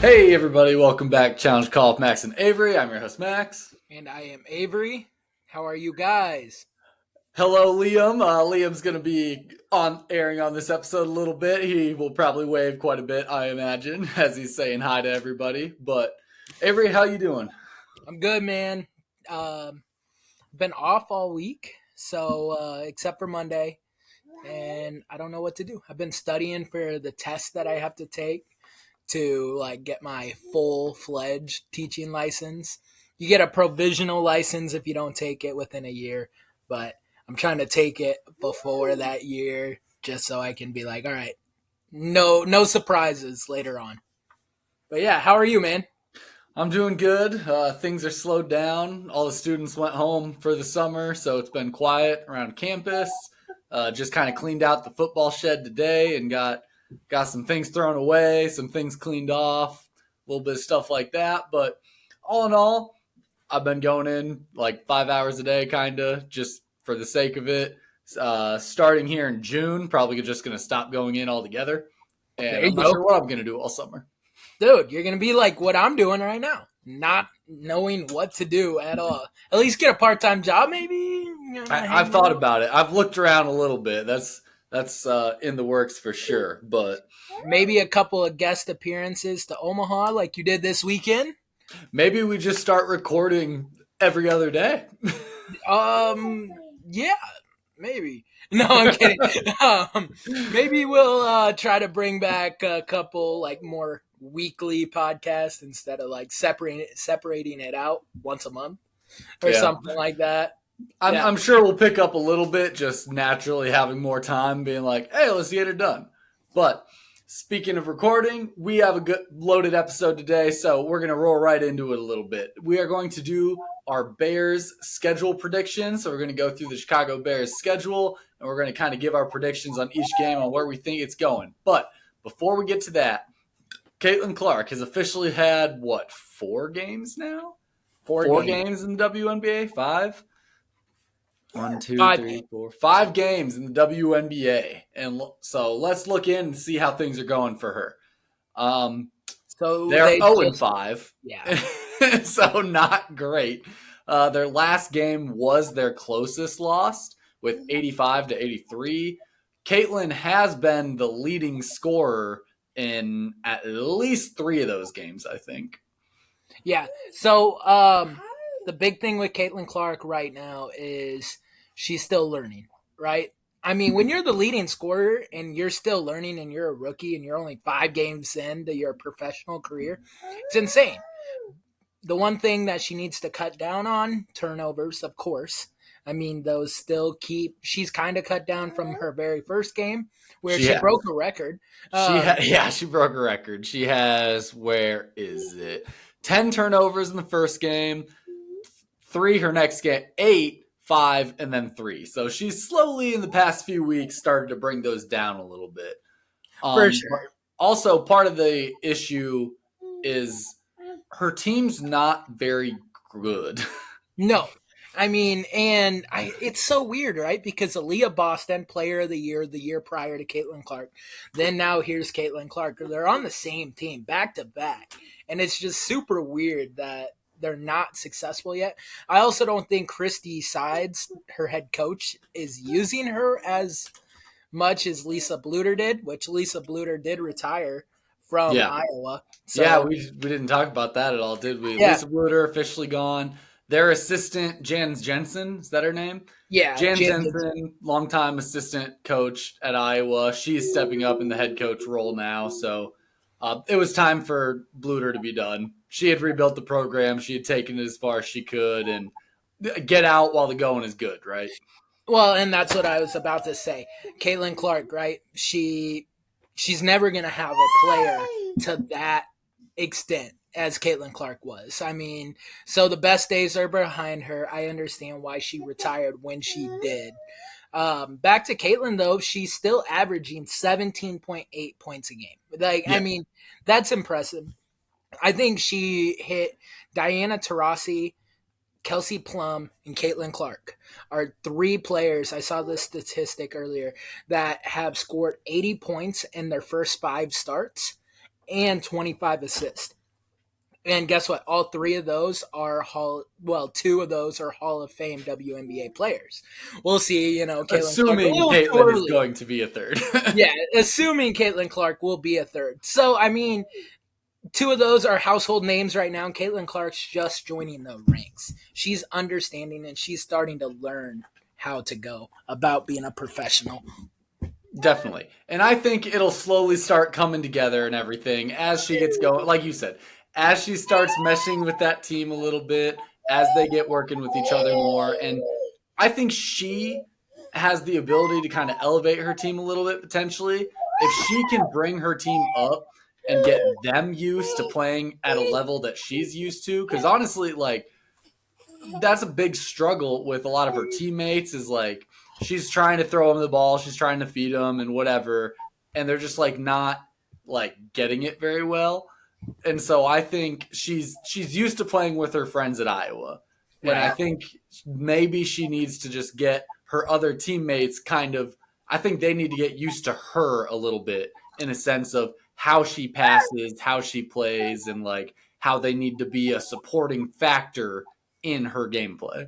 Hey everybody, welcome back. Challenge Call of Max and Avery. I'm your host Max. And I am Avery. How are you guys? Hello Liam. Liam's going to be on airing on this episode a little bit. He will probably wave quite a bit, I imagine, as he's saying hi to everybody. But Avery, how you doing? I'm good, man. Um, been off all week, so except for Monday, and I don't know what to do. I've been studying for the test that I have to take to get my full-fledged teaching license. You get a provisional license if you don't take it within a year, but I'm trying to take it before that year just so I can be like, all right, no surprises later on. But yeah, how are you, man? I'm doing good. Things are slowed down. All the students went home for the summer, so it's been quiet around campus. Just kind of cleaned out the football shed today and got some things thrown away, some things cleaned off, a little bit of stuff like that. But all in all, I've been going in like 5 hours a day, kind of just for the sake of it. Starting here in June, probably just going to stop going in altogether. There And you I'm not go. sure what I'm going to do all summer. Dude, you're going to be like what I'm doing right now, not knowing what to do at all. At least get a part time job, maybe. I've thought about it. I've looked around a little bit. That's in the works for sure. But Maybe a couple of guest appearances to Omaha like you did this weekend. maybe we just start recording every other day. Yeah, maybe. No, I'm kidding. Maybe we'll try to bring back a couple more weekly podcasts instead of separating it out once a month or Yeah. something like that. I'm, Yeah. I'm sure we'll pick up a little bit, just naturally having more time, being like, hey, let's get it done. But speaking of recording, we have a good loaded episode today, so we're going to roll right into it a little bit. We are going to do our Bears schedule predictions. So we're going to go through the Chicago Bears schedule, and we're going to kind of give our predictions on each game on where we think it's going. But before we get to that, Caitlin Clark has officially had, 4 games now? Four games in the WNBA? 5? One, two, Five three, games. 4, 5 games in the WNBA, and so let's look in and see how things are going for her. Um, So they're they 0 and just 5, yeah. so not great. Their last game was their closest loss with 85-83. Caitlin has been the leading scorer in at least 3 of those games, I think. Yeah. So the big thing with Caitlin Clark right now is she's still learning, right? I mean, when you're the leading scorer and you're still learning and you're a rookie and you're only 5 games into your professional career, it's insane. The one thing that she needs to cut down on, turnovers, of course. I mean, those still she's kind of cut down from her very first game where She she has. broke a record. Um, She broke a record. She has, where is it? 10 turnovers in the first game, 3 her next game, 8, 5, and then 3. So she's slowly in the past few weeks started to bring those down a little bit. for But sure. also, part of the issue is her team's not very good. No. I mean, it's so weird, right? Because Aaliyah Boston, Player of the year prior to Caitlin Clark, then now here's Caitlin Clark. They're on the same team, back to back, and it's just super weird that they're not successful yet. I also don't think Christy Sides, her head coach, is using her as much as Lisa Bluter did, which Lisa Bluter did retire from Yeah. Iowa. Yeah, So we didn't talk about that at all, did we? yeah, Lisa Bluter officially gone. Their assistant, Jan Jensen, is that her name? yeah, Jan Jansen. Jensen, longtime assistant coach at Iowa. She's stepping up in the head coach role now. So it was time for Bluter to be done. She had rebuilt the program. She had taken it as far as she could and get out while the going is good, right? Well, and that's what I was about to say. Caitlin Clark, right? She's never gonna have a player to that extent as Caitlin Clark was. I mean, so the best days are behind her. I understand why she retired when she did. Back to Caitlin though, she's still averaging 17.8 points a game. I Yeah. mean, that's impressive. I think she hit Diana Taurasi, Kelsey Plum, and Caitlin Clark are 3 players. I saw this statistic earlier that have scored 80 points in their first 5 starts and 25 assists. And guess what? All three of those are two of those are Hall of Fame WNBA players. We'll see, Caitlin Clark a Assuming little too Caitlin is early. going to be a third. Yeah, assuming Caitlin Clark will be a third. So, I mean, two of those are household names right now. And Caitlin Clark's just joining the ranks. She's understanding and she's starting to learn how to go about being a professional. Definitely. And I think it'll slowly start coming together and everything as she gets going. Like you said, as she starts meshing with that team a little bit, as they get working with each other more. And I think she has the ability to kind of elevate her team a little bit potentially. If she can bring her team up and get them used to playing at a level that she's used to, because honestly, like, that's a big struggle with a lot of her teammates is like she's trying to throw them the ball, she's trying to feed them and whatever, and they're just like not like getting it very well. And so I think she's used to playing with her friends at Iowa. And I Right. think maybe she needs to just get her other teammates kind of I think they need to get used to her a little bit in a sense of how she passes, how she plays, and like how they need to be a supporting factor in her gameplay.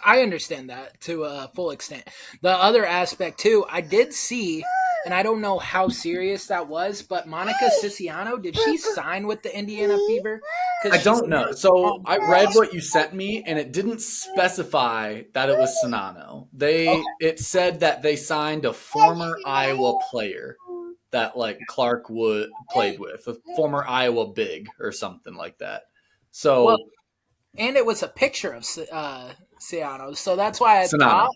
I understand that to a full extent. The other aspect too, I did see, and I don't know how serious that was, but Monica Siciano, did she sign with the Indiana Fever? I Because she's don't know. So I read what you sent me, and it didn't specify that it was Sonano. okay. It said that they signed a former Iowa player that like Clark would played with, a former Iowa big or something like that. Well, So and it was a picture of Ciano, so that's why I thought, Sonano.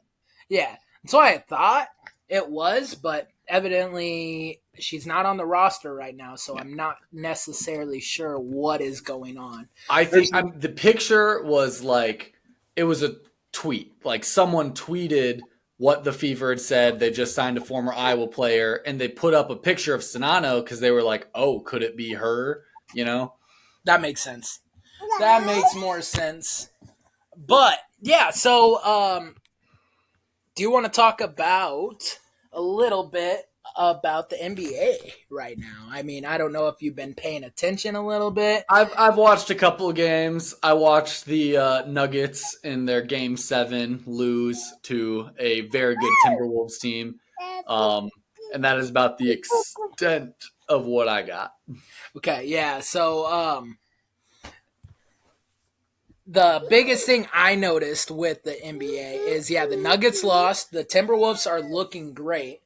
yeah, that's why I thought it was, but evidently she's not on the roster right now, so I'm not necessarily sure what is going on. I There's think the picture was like it was a tweet. Like someone tweeted what the Fever had said. They just signed a former Iowa player, and they put up a picture of Sonano because they were like, "Oh, could it be her?" You know. That makes sense. That makes more sense. But yeah, so do you want to talk about a little bit about the NBA right now? I mean, I don't know if you've been paying attention a little bit. I've watched a couple of games. I watched the Nuggets in their Game 7 lose to a very good Timberwolves team, and that is about the extent of what I got. Okay, yeah. So the biggest thing I noticed with the NBA is the Nuggets lost. The Timberwolves are looking great.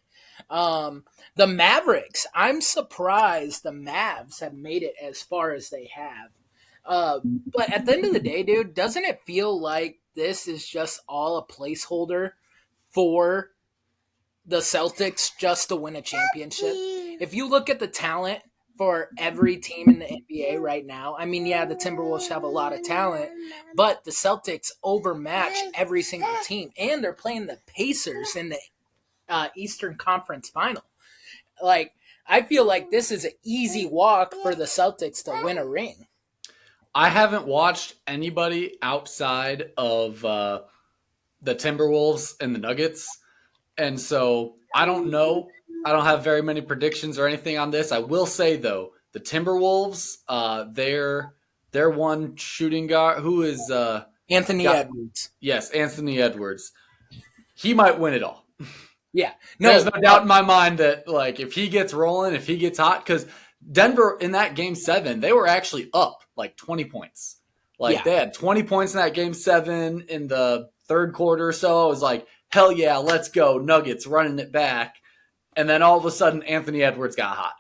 The Mavericks, I'm surprised the Mavs have made it as far as they have. But at the end of the day, dude, doesn't it feel like this is just all a placeholder for the Celtics just to win a championship? If you look at the talent for every team in the NBA right now, I mean, yeah, the Timberwolves have a lot of talent, but the Celtics overmatch every single team, and they're playing the Pacers in the Eastern Conference Final. Like, I feel like this is an easy walk for the Celtics to win a ring. I haven't watched anybody outside of the Timberwolves and the Nuggets, and so I don't know. I don't have very many predictions or anything on this. I will say though, the Timberwolves, their one shooting guard who is Anthony got Edwards. yes, Anthony Edwards. He might win it all. Yeah. There's No. no doubt in my mind that like if he gets rolling, if he gets hot, because Denver in that Game 7, they were actually up like 20 points. Like Yeah. they had 20 points in that Game 7 in the third quarter or so. I was like, hell yeah, let's go. Nuggets running it back. And then all of a sudden Anthony Edwards got hot.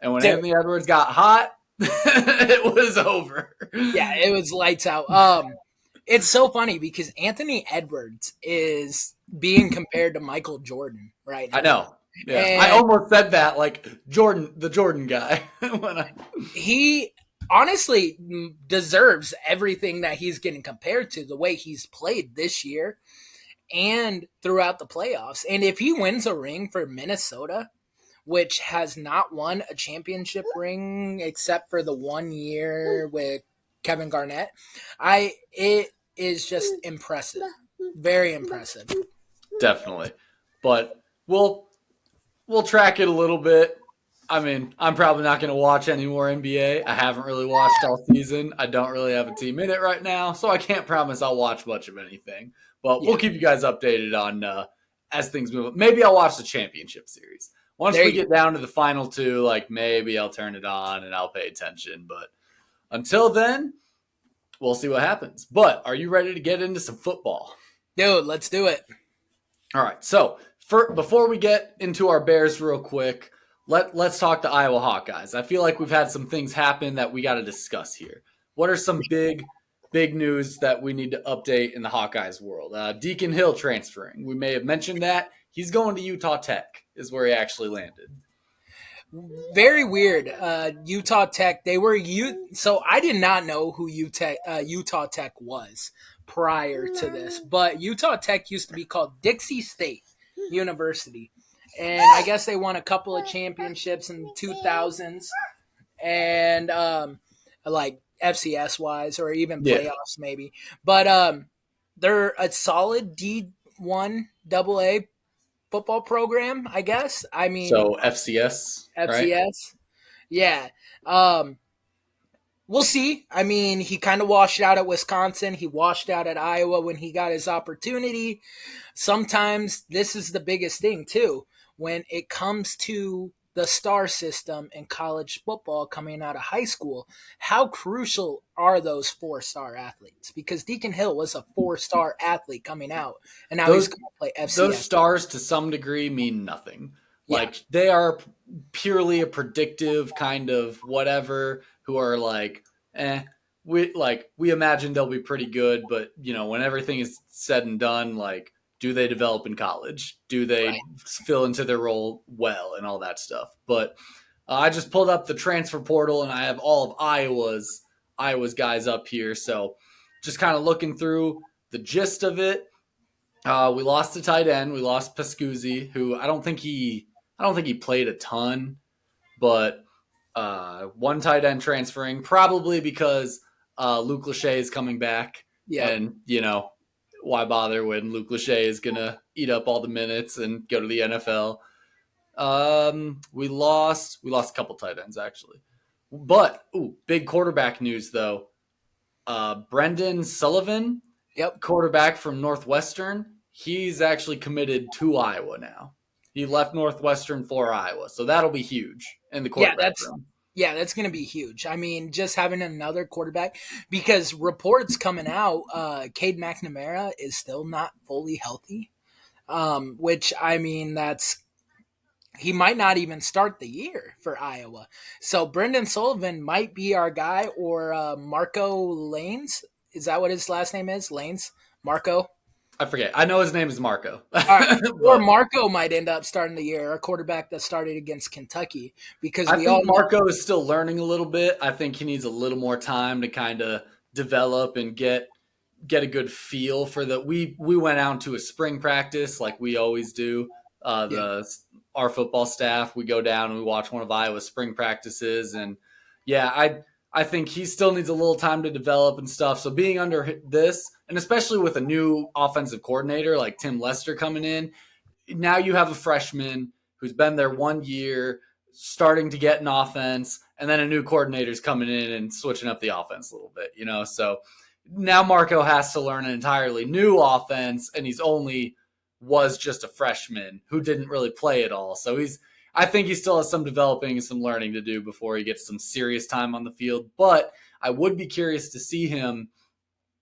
And when Dude, Anthony Edwards got hot, it was over. yeah, it was lights out. It's so funny because Anthony Edwards is being compared to Michael Jordan right I now. know. Yeah. I And almost said that like Jordan, the Jordan guy. when I, he honestly deserves everything that he's getting compared to the way he's played this year and throughout the playoffs. And if he wins a ring for Minnesota, which has not won a championship ring except for the 1 year with Kevin Garnett, it is just impressive. Very impressive. Definitely. But we'll track it a little bit. I mean, I'm probably not going to watch any more NBA. I haven't really watched all season. I don't really have a team in it right now, so I can't promise I'll watch much of anything. But we'll Yeah, keep you guys updated on as things move. Maybe I'll watch the championship series. Once there we you get down to the final two, like maybe I'll turn it on and I'll pay attention. But until then, we'll see what happens. But are you ready to get into some football? dude. Let's do it. All right. So before we get into our Bears real quick, let's talk the Iowa Hawkeyes. I feel like we've had some things happen that we got to discuss here. What are some big news that we need to update in the Hawkeyes world? Deacon Hill transferring. We may have mentioned that he's going to Utah Tech is where he actually landed. Very weird. Utah Tech. They were So I did not know who Utah Tech was prior to this, but Utah Tech used to be called Dixie State University, and I guess they won a couple of championships in the 2000s, and like FCS wise or even Yeah. playoffs maybe. But they're a solid D1 AA football program, I guess. I mean So FCS, right? FCS. Yeah. Um, we'll see. I mean, he kind of washed out at Wisconsin. He washed out at Iowa when he got his opportunity. Sometimes this is the biggest thing, too. When it comes to the star system in college football coming out of high school, how crucial are those 4-star athletes? Because Deacon Hill was a 4-star athlete coming out, and now he's Those going to play those FCS. stars to some degree mean nothing. Yeah, Like they are purely a predictive kind of whatever who are like, we imagine they'll be pretty good, but when everything is said and done, like do they develop in college? Do they right. fill into their role well and all that stuff? But I just pulled up the transfer portal and I have all of Iowa's guys up here, so just kind of looking through the gist of it. We lost the tight end. We lost Pascuzzi, who I don't think he played a ton, but one tight end transferring probably because Luke Lachey is coming back, Yep. and why bother when Luke Lachey is gonna eat up all the minutes and go to the NFL. We lost a couple tight ends actually, but big quarterback news though. Brendan Sullivan, Yep. quarterback from Northwestern, he's actually committed to Iowa now. He left Northwestern for Iowa, so that'll be huge in the Yeah, quarterback room. that's going to be huge. I mean, just having another quarterback because reports coming out, Cade McNamara is still not fully healthy, which I mean that's he might not even start the year for Iowa. So Brendan Sullivan might be our guy, or Marco Lanes. Is that what his last name is? Lanes, Marco. I forget. I know his name is Marco, All right. Or but Marco might end up starting the year, a quarterback that started against Kentucky, because I we all think know. Marco is still learning a little bit. I think he needs a little more time to kind of develop and get a good feel for the. We went out to a spring practice like we always do. Yeah. The Our football staff, we go down and we watch one of Iowa's spring practices, and yeah, I think he still needs a little time to develop and stuff. So being under this, and especially with a new offensive coordinator like Tim Lester coming in, now you have a freshman who's been there 1 year, starting to get an offense, and then a new coordinator's coming in and switching up the offense a little bit. So now Marco has to learn an entirely new offense, and he's only was just a freshman who didn't really play at all. So I think he still has some developing and some learning to do before he gets some serious time on the field. But I would be curious to see him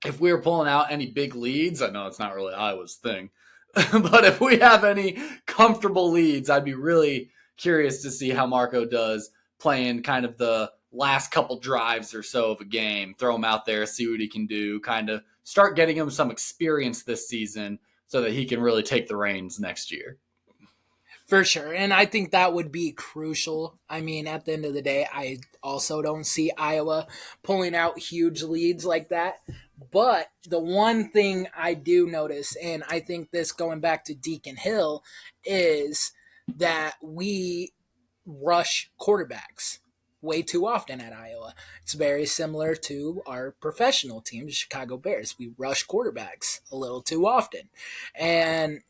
if we were pulling out any big leads. I know it's not really Iowa's thing, but if we have any comfortable leads, I'd be really curious to see how Marco does playing kind of the last couple drives or so of a game. Throw him out there, see what he can do, kind of start getting him some experience this season so that he can really take the reins next year. For sure. And I think that would be crucial. I mean, at the end of the day, I also don't see Iowa pulling out huge leads like that. But the one thing I do notice, and I think this going back to Deacon Hill, is that we rush quarterbacks way too often at Iowa. It's very similar to our professional team, the Chicago Bears. We rush quarterbacks a little too often. And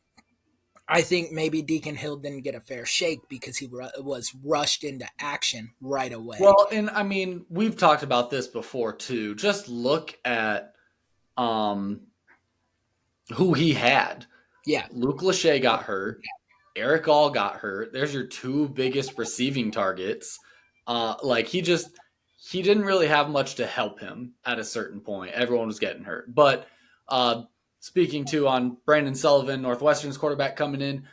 I think maybe Deacon Hill didn't get a fair shake because he was rushed into action right away. Well, and I mean, we've talked about this before too. Just look at um, who he had. Yeah, Luke Lachey got hurt. Eric All got hurt. There's your two biggest receiving targets. Like he didn't really have much to help him at a certain point. Everyone was getting hurt. But uh, speaking to on Brandon Sullivan, Northwestern's quarterback coming in,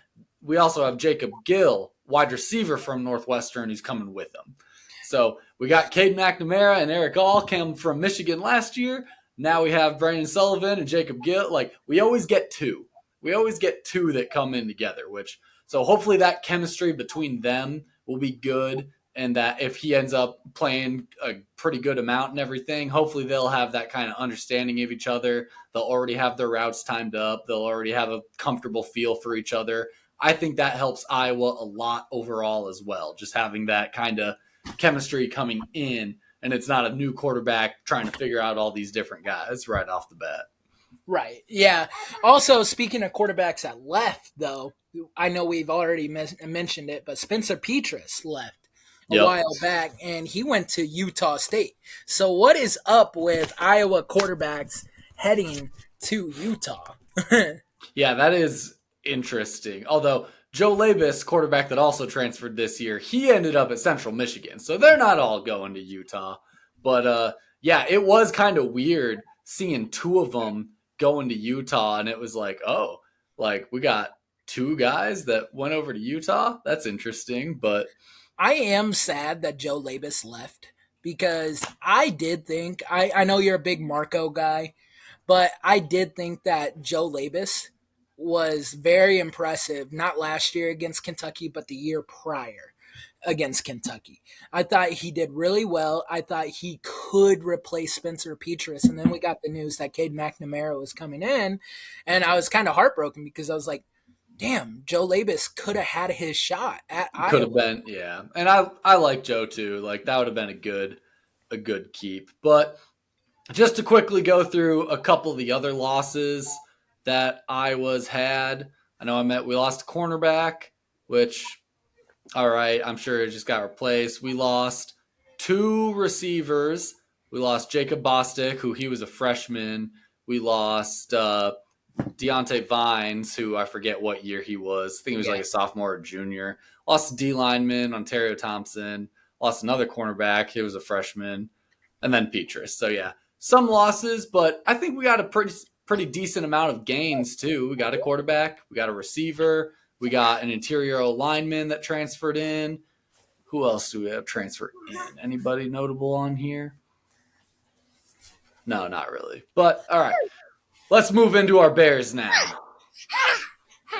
we also have Jacob Gill, wide receiver from Northwestern, who's coming with them. So we got Cade McNamara and Eric All came from Michigan last year. Now we have Brandon Sullivan and Jacob Gill. Like we always get two. We always get two that come in together, which so hopefully that chemistry between them will be good, and that if he ends up playing a pretty good amount and everything, hopefully they'll have that kind of understanding of each other. They'll already have their routes timed up. They'll already have a comfortable feel for each other. I think that helps Iowa a lot overall as well, just having that kind of chemistry coming in, and it's not a new quarterback trying to figure out all these different guys right off the bat. right. Yeah. Also, speaking of quarterbacks that left, though, I know we've already mentioned it, but Spencer Petras left a Yep. while back, and he went to Utah State. So, what is up with Iowa quarterbacks heading to Utah? Yeah, that is interesting. Although Joe Labus, quarterback that also transferred this year, he ended up at Central Michigan. So they're not all going to Utah. But yeah, it was kind of weird seeing two of them going to Utah. And it was like, oh, like we got two guys that went over to Utah. That's interesting. But I am sad that Joe Labus left because I did think, I know you're a big Marco guy, but I did think that Joe Labus was very impressive, not last year against Kentucky, but the year prior against Kentucky. I thought he did really well. I thought he could replace Spencer Petras. And then we got the news that Cade McNamara was coming in. And I was kind of heartbroken because I was like, damn, Joe Labus could have had his shot at could have Iowa. been, yeah. And I like Joe too. Like that would have been a good keep. But just to quickly go through a couple of the other losses that Iowa's had. I know we lost a cornerback, which, all right, I'm sure it just got replaced. We lost two receivers. We lost Jacob Bostic, who he was a freshman. We lost Deontay Vines, who I forget what year he was. I think he was like a sophomore or junior. Lost a D lineman, Ontario Thompson. Lost another cornerback. He was a freshman. And then Petras. So, yeah, some losses, but I think we got a pretty decent amount of gains, too. We got a quarterback. We got a receiver. We got an interior lineman that transferred in. Who else do we have transferred in? Anybody notable on here? No, not really. But, all right. Let's move into our Bears now.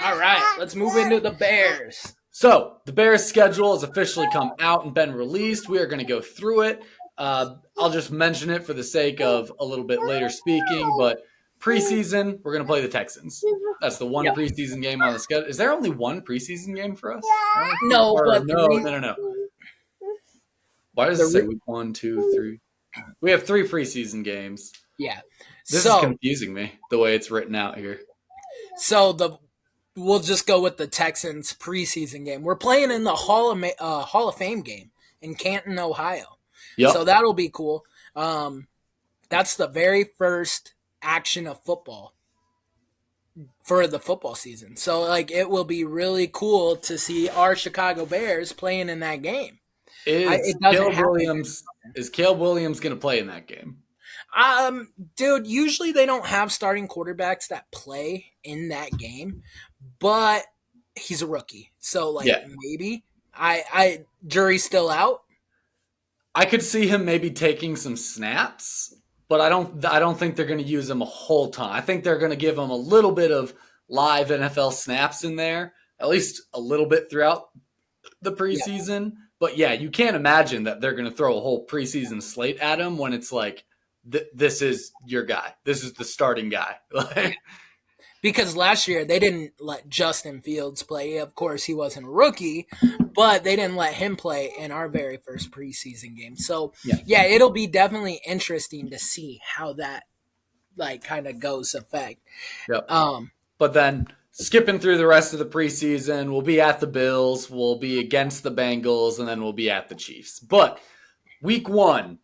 All right, let's move into the Bears. So, the Bears' schedule has officially come out and been released. We are going to go through it. I'll just mention it for the sake of a little bit later speaking, but preseason, we're going to play the Texans. That's the one preseason game on the schedule. Is there only one preseason game for us? No, but no. Why does it say week 1, 2, 3? We have 3 preseason games. Yeah. This is confusing me, the way it's written out here. So we'll just go with the Texans preseason game. We're playing in the Hall of Fame game in Canton, Ohio. Yep. So that'll be cool. That's the very first action of football for the football season. So like it will be really cool to see our Chicago Bears playing in that game. Is Caleb Williams going to play in that game? Dude, usually they don't have starting quarterbacks that play in that game, but he's a rookie. So like maybe I jury's still out. I could see him maybe taking some snaps, but I don't think they're going to use him a whole ton. I think they're going to give him a little bit of live NFL snaps in there, at least a little bit throughout the preseason. Yeah. But yeah, you can't imagine that they're going to throw a whole preseason slate at him when it's like, this is your guy. This is the starting guy. Because last year they didn't let Justin Fields play. Of course, he wasn't a rookie, but they didn't let him play in our very first preseason game. So, yeah, it'll be definitely interesting to see how that like kind of goes effect. Yep. But then skipping through the rest of the preseason, we'll be at the Bills, we'll be against the Bengals, and then we'll be at the Chiefs. But week one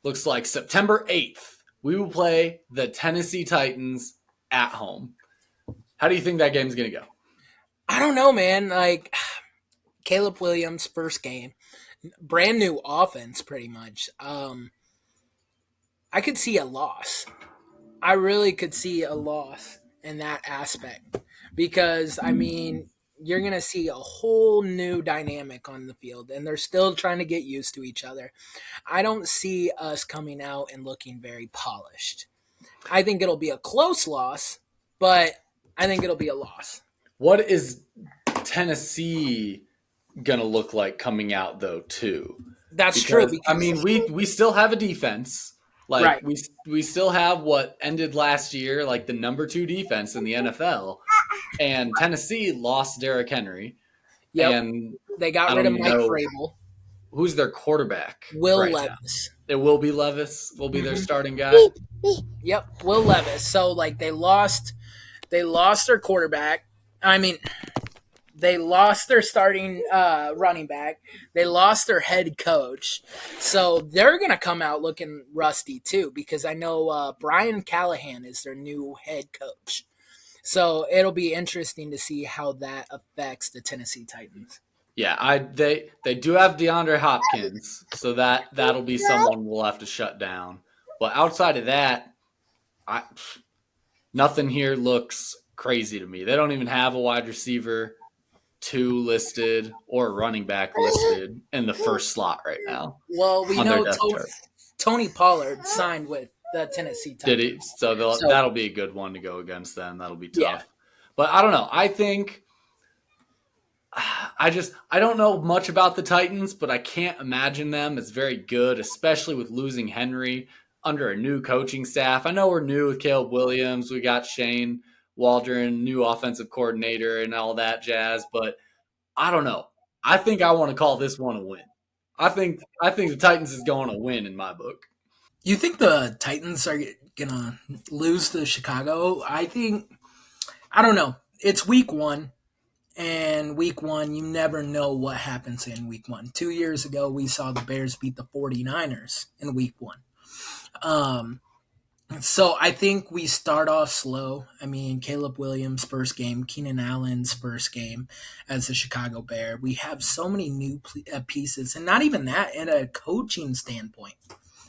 looks like September 8th. We will play the Tennessee Titans at home. How do you think that game's going to go? I don't know, man. Like Caleb Williams' first game, brand new offense, pretty much. I could see a loss. I really could see a loss in that aspect because I mean you're gonna see a whole new dynamic on the field, and they're still trying to get used to each other. I don't see us coming out and looking very polished. I think it'll be a close loss, but I think it'll be a loss. What is Tennessee going to look like coming out, though, too? That's true Because, I because mean, we still have a defense. Like, right. we still have what ended last year, like the number 2 defense in the NFL. And Tennessee lost Derrick Henry. Yep, And they got I rid don't of even Mike know Vrabel. who's their quarterback Will right now. Levis. It will be Levis, will be their Hmm. starting guy. Yep, Will Levis. So like they lost their quarterback. I mean, they lost their starting running back. They lost their head coach. So they're going to come out looking rusty too because I know Brian Callahan is their new head coach. So it'll be interesting to see how that affects the Tennessee Titans. Yeah, they do have DeAndre Hopkins, so that'll be someone we'll have to shut down. But outside of that, I nothing here looks crazy to me. They don't even have a wide receiver 2 listed or a running back listed in the first slot right now Well, we on their know depth chart. Tony Pollard signed with the Tennessee Did Titans. he? So So that'll be a good one to go against them. That'll be yeah, tough. But I don't know. I think I don't know much about the Titans, but I can't imagine them as very good, especially with losing Henry under a new coaching staff. I know we're new with Caleb Williams. We got Shane Waldron, new offensive coordinator, and all that jazz. But I don't know. I think I want to call this one a win. I think the Titans is going to win in my book. you think the Titans are gonna lose to Chicago? I don't know. It's week one, and week one, you never know what happens in week one. 2 years ago, we saw the Bears beat the 49ers in week one. Um, so I think we start off slow. I mean, Caleb Williams' first game, Keenan Allen's first game as a Chicago Bear. We have so many new pieces, and not even that in a coaching standpoint.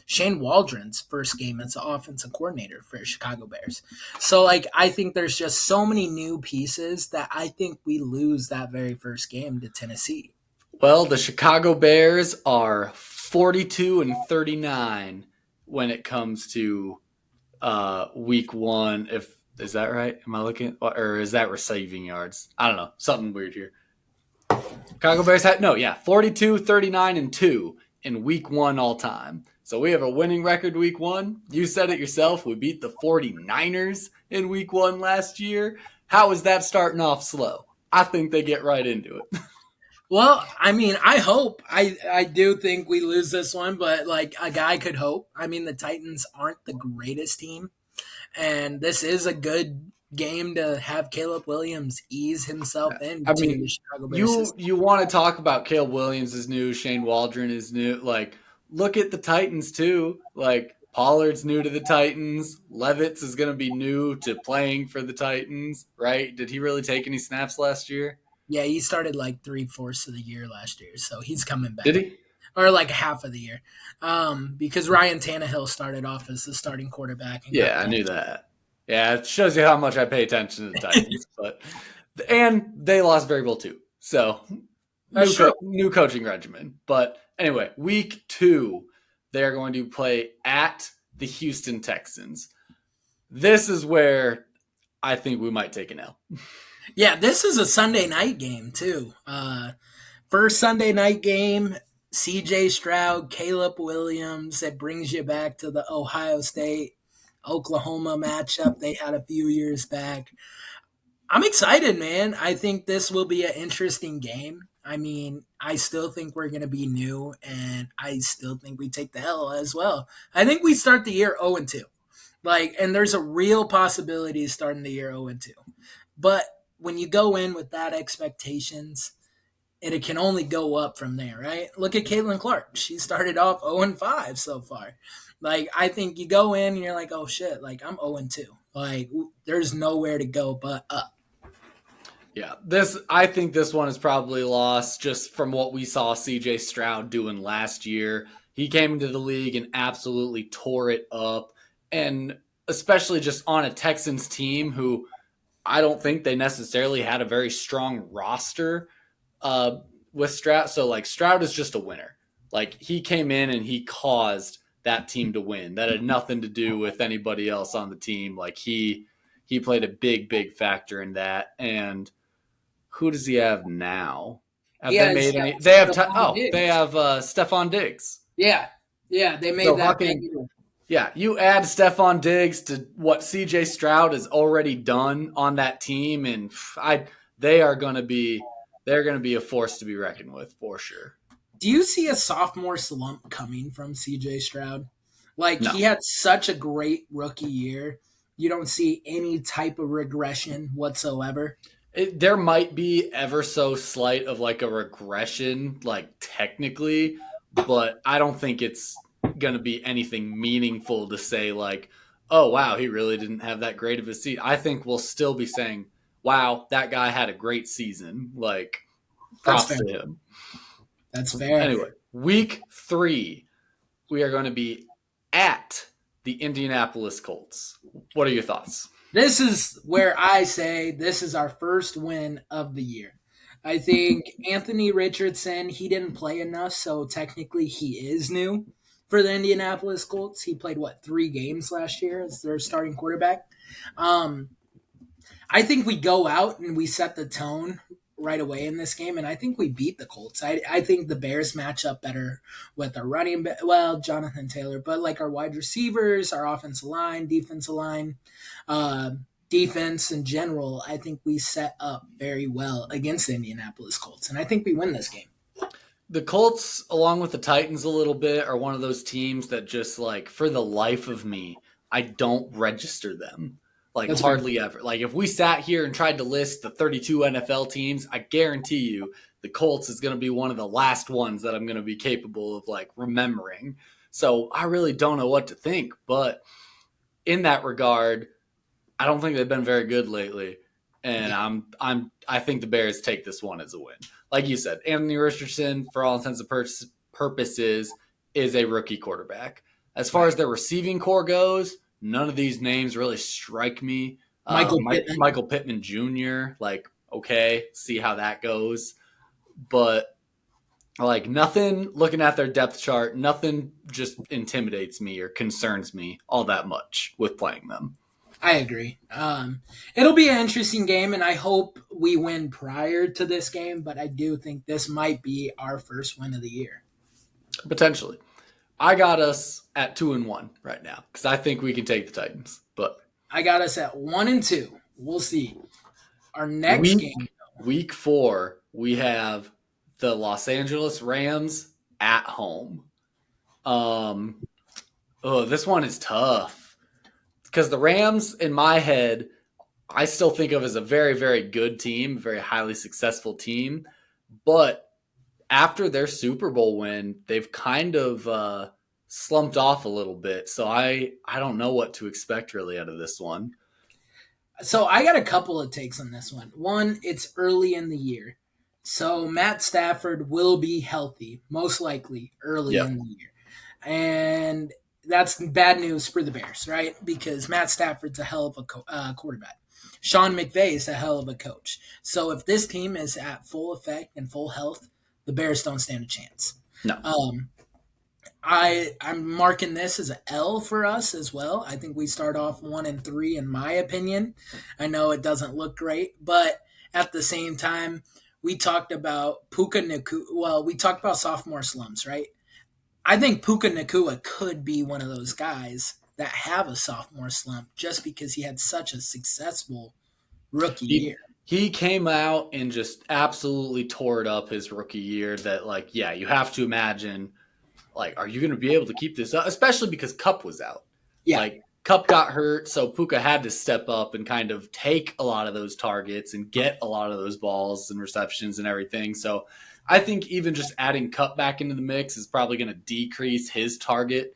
Shane Waldron's first game as the offensive coordinator for Chicago Bears. So, like, I think there's just so many new pieces that I think we lose that very first game to Tennessee. Well, the Chicago Bears are 42 and 39 when it comes to week one. If is that right? Am I looking, or is that receiving yards? I don't know. Something weird here. Chicago Bears had no, yeah, 42, 39, and 2 in week one all time. So we have a winning record week one. You said it yourself. We beat the 49ers in week one last year. How is that starting off slow? I think they get right into it. Well, I mean, I hope. I do think we lose this one, but like a guy could hope. I mean, the Titans aren't the greatest team, and this is a good game to have Caleb Williams ease himself I into the mean, Chicago Bears you system. you want to talk about Caleb Williams is new, Shane Waldron is new. Like, look at the Titans too. Like, Pollard's new to the Titans. Levitz is going to be new to playing for the Titans, right? Did he really take any snaps last year? Yeah, he started like 3/4 of the year last year, so he's coming Did back, he? or like half of the year, because Ryan Tannehill started off as the starting quarterback and got Yeah, I knew that. Yeah, it shows you how much I pay attention to the Titans. But and they lost Variable too. So that's true. new coaching regimen. But anyway, week 2, they are going to play at the Houston Texans. This is where I think we might take an L. Yeah, this is a Sunday night game too. First Sunday night game. C.J. Stroud, Caleb Williams. It brings you back to the Ohio State Oklahoma matchup they had a few years back. I'm excited, man. I think this will be an interesting game. I mean, I still think we're going to be new, and I still think we take the L as well. I think we start the year 0-2. Like, and there's a real possibility of starting the year 0-2. But when you go in with that expectations, it can only go up from there, right? Look at Caitlin Clark. She started off 0-5 so far. Like, I think you go in and you're like, oh shit, like I'm 0-2. Like, there's nowhere to go but up. Yeah, I think this one is probably lost just from what we saw CJ Stroud doing last year. He came into the league and absolutely tore it up, and especially just on a Texans team who I don't think they necessarily had a very strong roster uh, with Stroud. So like Stroud is just a winner. Like he came in and he caused that team to win. That had nothing to do with anybody else on the team. Like he played a big factor in that. And who does he have now? Have He they has made any? They have they Diggs. have Stephon Diggs. Yeah, yeah, they made So that big. fucking yeah, you add Stephon Diggs to what CJ Stroud has already done on that team, and they are going to be a force to be reckoned with for sure. Do you see a sophomore slump coming from CJ Stroud? Like, No, he had such a great rookie year. You don't see any type of regression whatsoever. there might be ever so slight of like a regression, like technically, but I don't think it's going to be anything meaningful to say like, oh wow, he really didn't have that great of a season. I think we'll still be saying, wow, that guy had a great season. Like, That's props fair. to him. That's fair. Anyway, week 3, we are going to be at the Indianapolis Colts. What are your thoughts? This is where I say this is our first win of the year. I think Anthony Richardson, he didn't play enough, so technically he is new for the Indianapolis Colts. He played, what, 3 games last year as their starting quarterback. Um, I think we go out and we set the tone right away in this game, and I think we beat the Colts. I think the Bears match up better with our running back, well, Jonathan Taylor, but like our wide receivers, our offensive line, defensive line, uh, defense in general. I think we set up very well against the Indianapolis Colts, and I think we win this game. The Colts, along with the Titans a little bit, are one of those teams that just like for the life of me, I don't register them. Like That's fair. hardly ever. Like if we sat here and tried to list the 32 NFL teams, I guarantee you the Colts is going to be one of the last ones that I'm going to be capable of like remembering. So I really don't know what to think, but in that regard, I don't think they've been very good lately, and I think the Bears take this one as a win. Like you said, Anthony Richardson, for all intents and purposes, is a rookie quarterback. As far as their receiving core goes, none of these names really strike me. Michael Pittman Jr., like, okay, see how that goes. But, like, nothing looking at their depth chart, nothing just intimidates me or concerns me all that much with playing them. I agree. It'll be an interesting game, and I hope we win prior to this game, but I do think this might be our first win of the year. Potentially. I got us at 2-1 right now because I think we can take the Titans. But I got us at 1-2. We'll see. Our next game, week 4, we have the Los Angeles Rams at home. This one is tough because the Rams, in my head, I still think of as a very, very good team, very highly successful team. But after their Super Bowl win, they've kind of slumped off a little bit. So I don't know what to expect really out of this one. So I got a couple of takes on this one. One, it's early in the year. So Matt Stafford will be healthy, most likely early in the year. And that's bad news for the Bears, right? Because Matt Stafford's a hell of a quarterback. Sean McVay is a hell of a coach. So if this team is at full effect and full health, the Bears don't stand a chance. No. I'm marking this as an L for us as well. I think we start off 1-3 in my opinion. I know it doesn't look great, but at the same time, we talked about Puka Nakua. Well, we talked about sophomore slumps, right? I think Puka Nakua could be one of those guys that have a sophomore slump just because he had such a successful rookie year. He came out and just absolutely tore it up his rookie year that, like, yeah, you have to imagine, like, are you going to be able to keep this up? Especially because Kupp was out. Yeah. Like, Cup got hurt, so Puka had to step up and kind of take a lot of those targets and get a lot of those balls and receptions and everything. So I think even just adding Cup back into the mix is probably going to decrease his target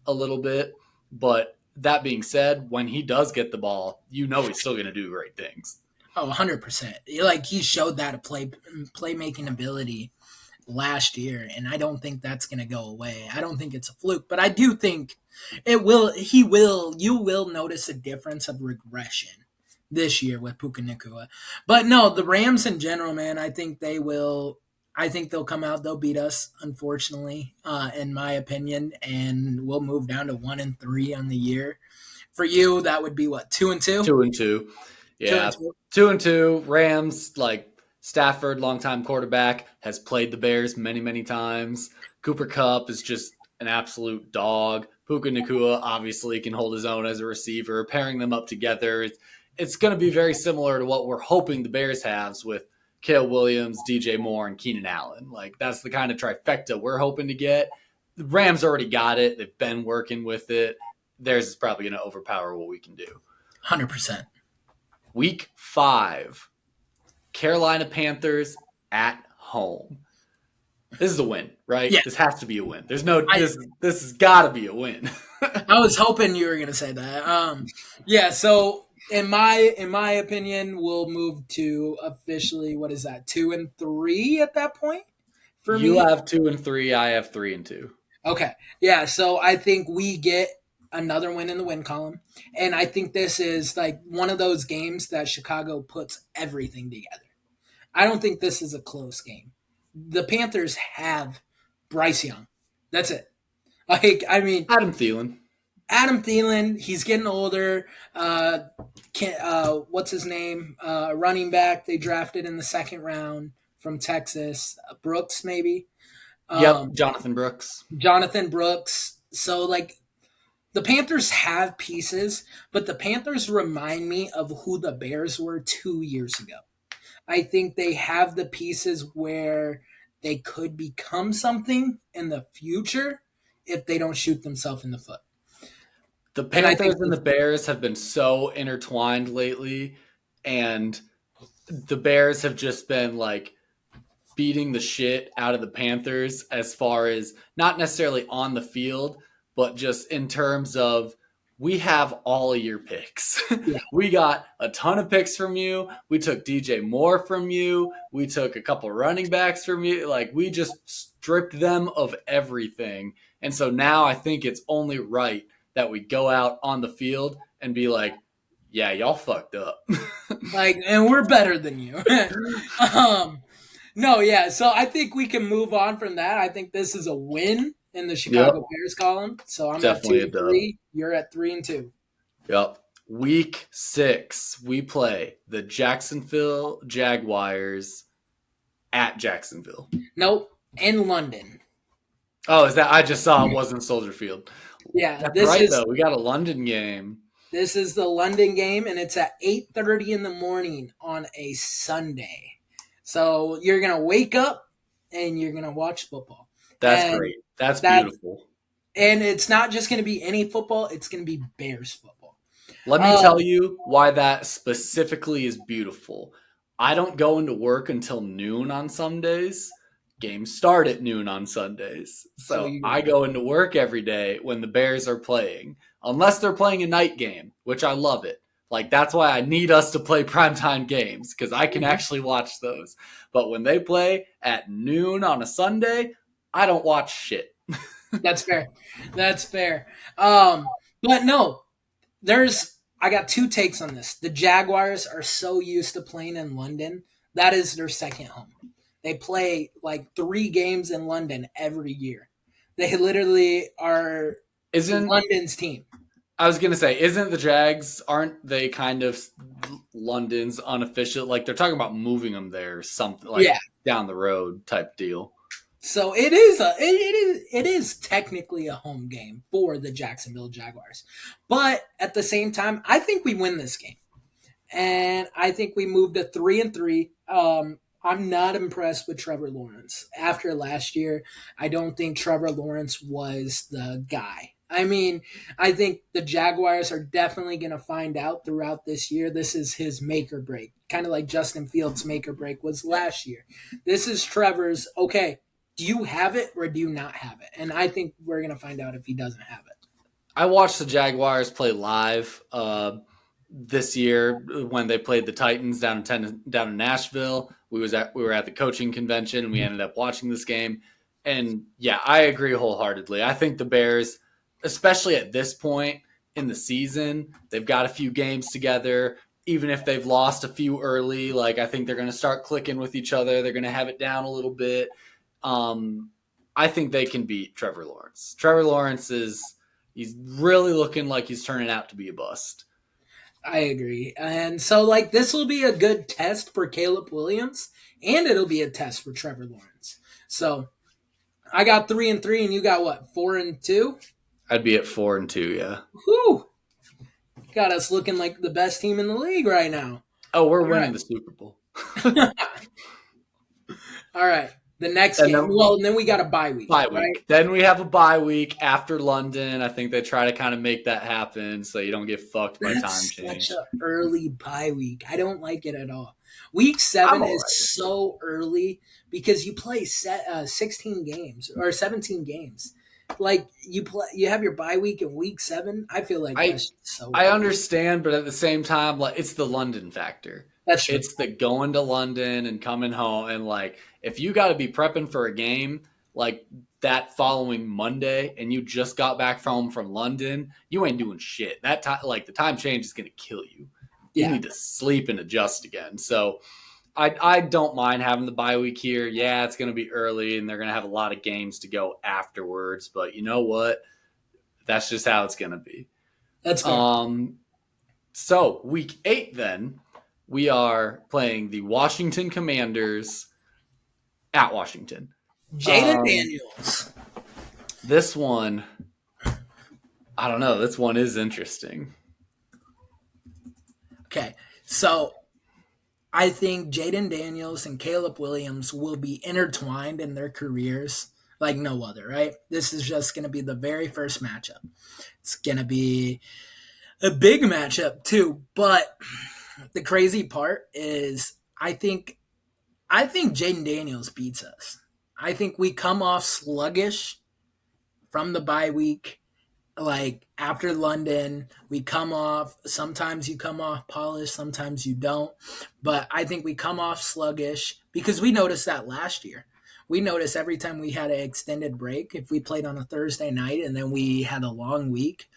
a little bit. But that being said, when he does get the ball, he's still going to do great things. Oh, 100%. Like he showed that playmaking ability last year, and I don't think that's going to go away. I don't think it's a fluke, but I do think it will. You will notice a difference of regression this year with Puka Nacua. But no, the Rams in general, man, I think they will. I think they'll come out. They'll beat us, unfortunately, in my opinion, and we'll move down to 1-3 on the year. For you, that would be what, 2-2? 2-2. Yeah. 2-2. 2-2. Rams, like Stafford, longtime quarterback, has played the Bears many, many times. Cooper Kupp is just an absolute dog. Puka Nacua obviously can hold his own as a receiver. Pairing them up together, it's going to be very similar to what we're hoping the Bears have with Caleb Williams, DJ Moore, and Keenan Allen. Like, that's the kind of trifecta we're hoping to get. The Rams already got it. They've been working with it. Theirs is probably going to overpower what we can do. 100%. Week 5, Carolina Panthers at home. This is a win, right? Yeah. This has to be a win. There's no this has got to be a win. I was hoping you were going to say that. Yeah, so in my opinion, we'll move to officially, what is that, 2-3 at that point for me? You have 2-3, I have 3-2. Okay. Yeah, so I think we get another win in the win column. And I think this is like one of those games that Chicago puts everything together. I don't think this is a close game. The Panthers have Bryce Young. That's it. Like, I mean, Adam Thielen, he's getting older. What's his name? Running back they drafted in the second round from Texas. Brooks, maybe? Yep, Jonathan Brooks. So, like, the Panthers have pieces, but the Panthers remind me of who the Bears were 2 years ago. I think they have the pieces where they could become something in the future if they don't shoot themselves in the foot. The Panthers and the Bears have been so intertwined lately, and the Bears have just been like beating the shit out of the Panthers as far as not necessarily on the field, but just in terms of we have all of your picks. Yeah. We got a ton of picks from you. We took DJ Moore from you. We took a couple running backs from you. Like, we just stripped them of everything. And so now I think it's only right that we go out on the field and be like, yeah, y'all fucked up. And we're better than you. No, yeah. So I think we can move on from that. I think this is a win in the Chicago Bears column. So I'm definitely at 2-3. You're at 3-2. Yep. Week 6, we play the Jacksonville Jaguars at Jacksonville. Nope, in London. Oh, is that? I just saw it wasn't Soldier Field. Yeah, that's right. Though we got a London game. This is the London game, and it's at 8:30 in the morning on a Sunday. So you're gonna wake up and you're gonna watch football. That's great. That's beautiful. And it's not just gonna be any football; it's gonna be Bears football. Let me tell you why that specifically is beautiful. I don't go into work until noon on some days. Games start at noon on Sundays. So I go into work every day when the Bears are playing, unless they're playing a night game, which I love it. Like, that's why I need us to play primetime games, because I can actually watch those. But when they play at noon on a Sunday, I don't watch shit. That's fair. But no, I got two takes on this. The Jaguars are so used to playing in London. That is their second home. They play like 3 games in London every year. They literally are London's team. I was going to say, isn't the Jags, aren't they kind of London's unofficial? Like, they're talking about moving them there or something, like down the road type deal. So it is technically a home game for the Jacksonville Jaguars. But at the same time, I think we win this game. And I think we move to 3-3. I'm not impressed with Trevor Lawrence. After last year, I don't think Trevor Lawrence was the guy. I mean, I think the Jaguars are definitely going to find out throughout this year. This is his make or break, kind of like Justin Fields' make or break was last year. This is Trevor's, okay, do you have it or do you not have it? And I think we're going to find out if he doesn't have it. I watched the Jaguars play live this year when they played the Titans down in Nashville. We were at the coaching convention. And we ended up watching this game, and yeah, I agree wholeheartedly. I think the Bears, especially at this point in the season, they've got a few games together. Even if they've lost a few early, like I think they're going to start clicking with each other. They're going to have it down a little bit. Um, I think they can beat Trevor Lawrence. Trevor Lawrence is he's really looking like he's turning out to be a bust. I agree. And so, like, this will be a good test for Caleb Williams, and it'll be a test for Trevor Lawrence. So, I got 3-3, and you got what, 4-2? I'd be at 4-2, yeah. Whew. Got us looking like the best team in the league right now. Oh, we're All winning right. the Super Bowl. All right. The next And game. then Well, and then we got a bye week. bye Right? week. Then we have a bye week after London. I think they try to kind of make that happen so you don't get fucked by time That's change. such an early bye week. I don't like it at all. Week I'm 7 all is right with it. so early because you play 16 games or 17 games. Like you have your bye week in week 7. I feel like I that's so I early. understand, but at the same time, like it's the London factor. That's true. It's the going to London and coming home, and like if you got to be prepping for a game like that following Monday, and you just got back home from London, you ain't doing shit. That time, like the time change is gonna kill you. You Yeah, need to sleep and adjust again. So I don't mind having the bye week here. Yeah, it's gonna be early, and they're gonna have a lot of games to go afterwards. But you know what? That's just how it's gonna be. that's fair. Um, so, week 8, then, we are playing the Washington Commanders at Washington. Jaden Um, Daniels. this one, I don't know. This one is interesting. Okay, so I think Jaden Daniels and Caleb Williams will be intertwined in their careers like no other, right? This is just going to be the very first matchup. It's going to be a big matchup too, but the crazy part is I think Jaden Daniels beats us. I think we come off sluggish from the bye week. Like after London, we come off. Sometimes you come off polished, sometimes you don't. But I think we come off sluggish because we noticed that last year. We noticed every time we had an extended break, if we played on a Thursday night and then we had a long week,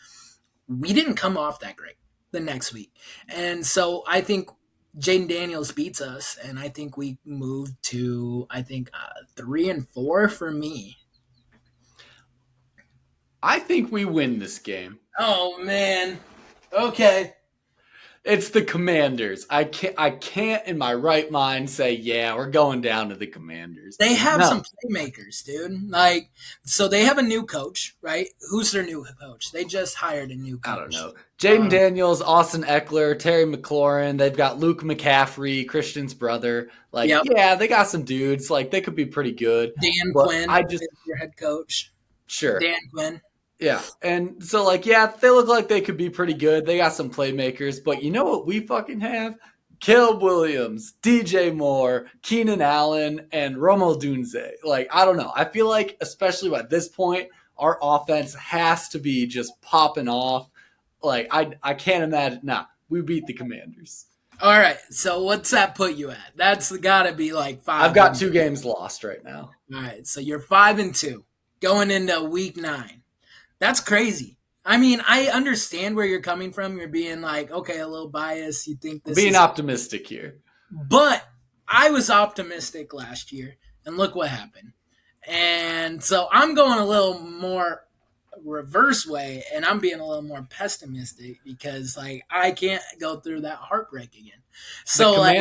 we didn't come off that great the next week. And so I think Jaden Daniels beats us, and I think we move to 3-4 for me. I think we win this game. Oh man. Okay. It's the Commanders. I can't in my right mind say, yeah, we're going down to the Commanders. They have No, some playmakers, dude. Like, so they have a new coach, right? Who's their new coach? They just hired a new I don't coach. know. Jaden Daniels, Austin Eckler, Terry McLaurin. They've got Luke McCaffrey, Christian's brother. Like, Yep. yeah, they got some dudes. Like, they could be pretty good. Dan But Quinn I just, is your head coach. sure. Dan Quinn. Yeah. And so, like, yeah, they look like they could be pretty good. They got some playmakers. But you know what we fucking have? Caleb Williams, DJ Moore, Keenan Allen, and Romo Dunze. Like, I don't know. I feel like, especially at this point, our offense has to be just popping off. Like, I can't imagine. Nah, we beat the Commanders. All right. So what's that put you at? That's got to be like five. I've got 2 games lost right now. All right. So you're 5-2 going into week 9. That's crazy. I mean, I understand where you're coming from. You're being like, okay, a little biased. You think this Being is, optimistic here. but I was optimistic last year, and look what happened. And so I'm going a little more reverse way, and I'm being a little more pessimistic because like I can't go through that heartbreak again. The So like,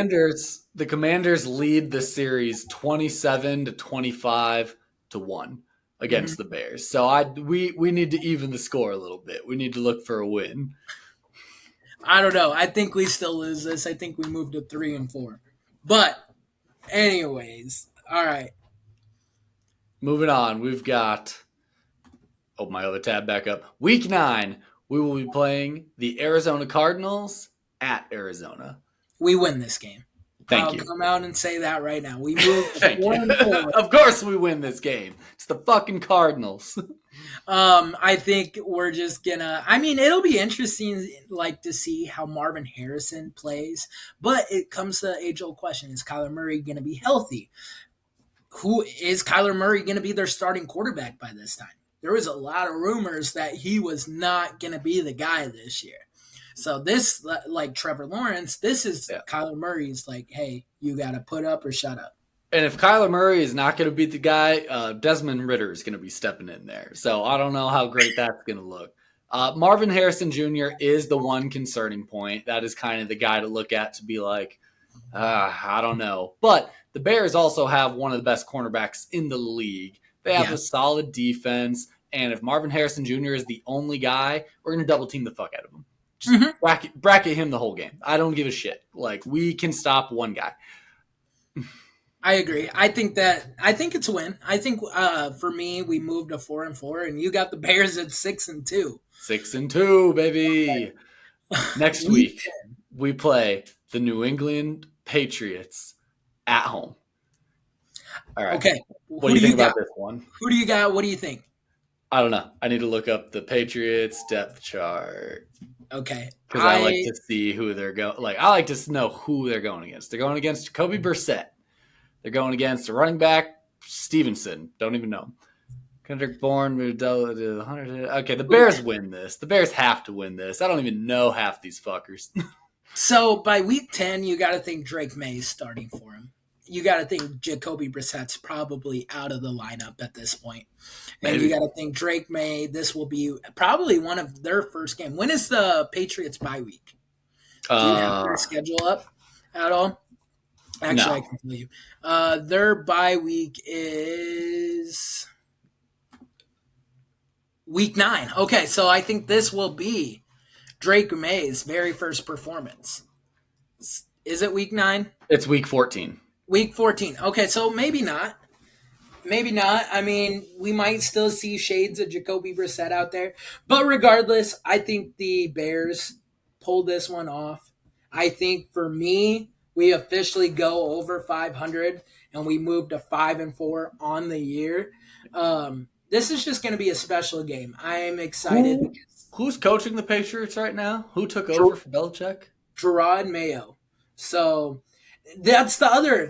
Commanders lead the series 27-25-1 mhm, against the Bears. So we need to even the score a little bit. We need to look for a win. I don't know. I think we still lose this. I think we move to 3-4. But anyways, all right. Moving on, we've got Open my other tab back up. Week 9, we will be playing the Arizona Cardinals at Arizona. We win this game. Thank I'll you. come out and say that right now. We moved to Thank four you. and four. Of course we win this game. It's the fucking Cardinals. I think we're just gonna. I mean, it'll be interesting, like to see how Marvin Harrison plays. But it comes to the age-old question: is Kyler Murray gonna be healthy? Who is Kyler Murray gonna be their starting quarterback by this time? There was a lot of rumors that he was not gonna be the guy this year. So this, like Trevor Lawrence, this is Yeah. Kyler Murray's like, hey, you got to put up or shut up. And if Kyler Murray is not going to beat the guy, Desmond Ritter is going to be stepping in there. So I don't know how great that's going to look. Marvin Harrison Jr. is the one concerning point. That is kind of the guy to look at to be like, I don't know. But the Bears also have one of the best cornerbacks in the league. They have a solid defense. And if Marvin Harrison Jr. is the only guy, we're going to double team the fuck out of him. Just bracket him the whole game. I don't give a shit. Like, we can stop one guy. I agree. I think it's a win. I think for me, we moved to 4 and 4, and you got the Bears at 6 and 2. 6 and 2, baby. Next week, we play the New England Patriots at home. All right. Okay. What do you think about this one? Who do you got? What do you think? I don't know. I need to look up the Patriots depth chart. Okay. Because I like to see who they're going. Like, I like to know who they're going against. They're going against Jacoby Brissett. They're going against the running back Stevenson. Don't even know him. Kendrick Bourne. Okay, the Bears win this. The Bears have to win this. I don't even know half these fuckers. So by week 10, you got to think Drake May is starting for him. You got to think Jacoby Brissett's probably out of the lineup at this point. And you got to think Drake May, this will be probably one of their first game. When is the Patriots bye week? Do you have their schedule up at all? Actually, no. I can tell you. Their bye week is week 9. Okay, so I think this will be Drake May's very first performance. Is it week 9? It's week 14. Week 14. Okay, so maybe not. Maybe not. I mean, we might still see shades of Jacoby Brissett out there. But regardless, I think the Bears pulled this one off. I think for me, we officially go over 500 and we move to 5 and 4 on the year. This is just going to be a special game. I am excited. Who's coaching the Patriots right now? Who took over for Belichick? Gerard Mayo. So that's the other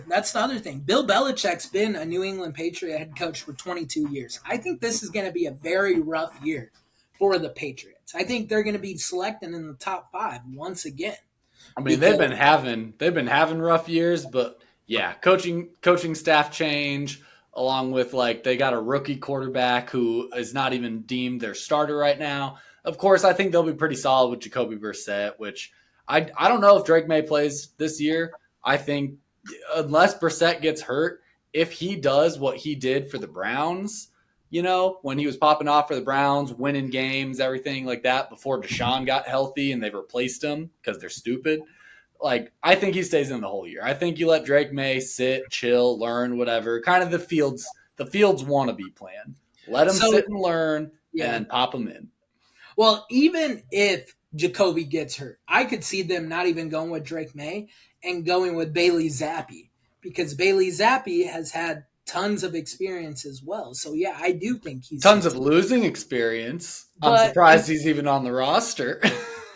thing. Bill Belichick's been a New England Patriot head coach for 22 years. I think this is going to be a very rough year for the Patriots. I think they're going to be selected in the top 5 once again. I mean, they've been having rough years, but yeah, coaching staff change, along with like they got a rookie quarterback who is not even deemed their starter right now. Of course, I think they'll be pretty solid with Jacoby Brissett, which I don't know if Drake May plays this year. I think unless Brissett gets hurt, if he does what he did for the Browns, you know, when he was popping off for the Browns, winning games, everything like that, before Deshaun got healthy and they replaced him because they're stupid. Like, I think he stays in the whole year. I think you let Drake May sit, chill, learn, whatever. Kind of the Fields wannabe plan. Let him sit and learn and pop him in. Well, even if Jacoby gets hurt, I could see them not even going with Drake May and going with Bailey Zappi, because Bailey Zappi has had tons of experience as well. So, yeah, I do think he's tons of losing experience. I'm surprised he's even on the roster.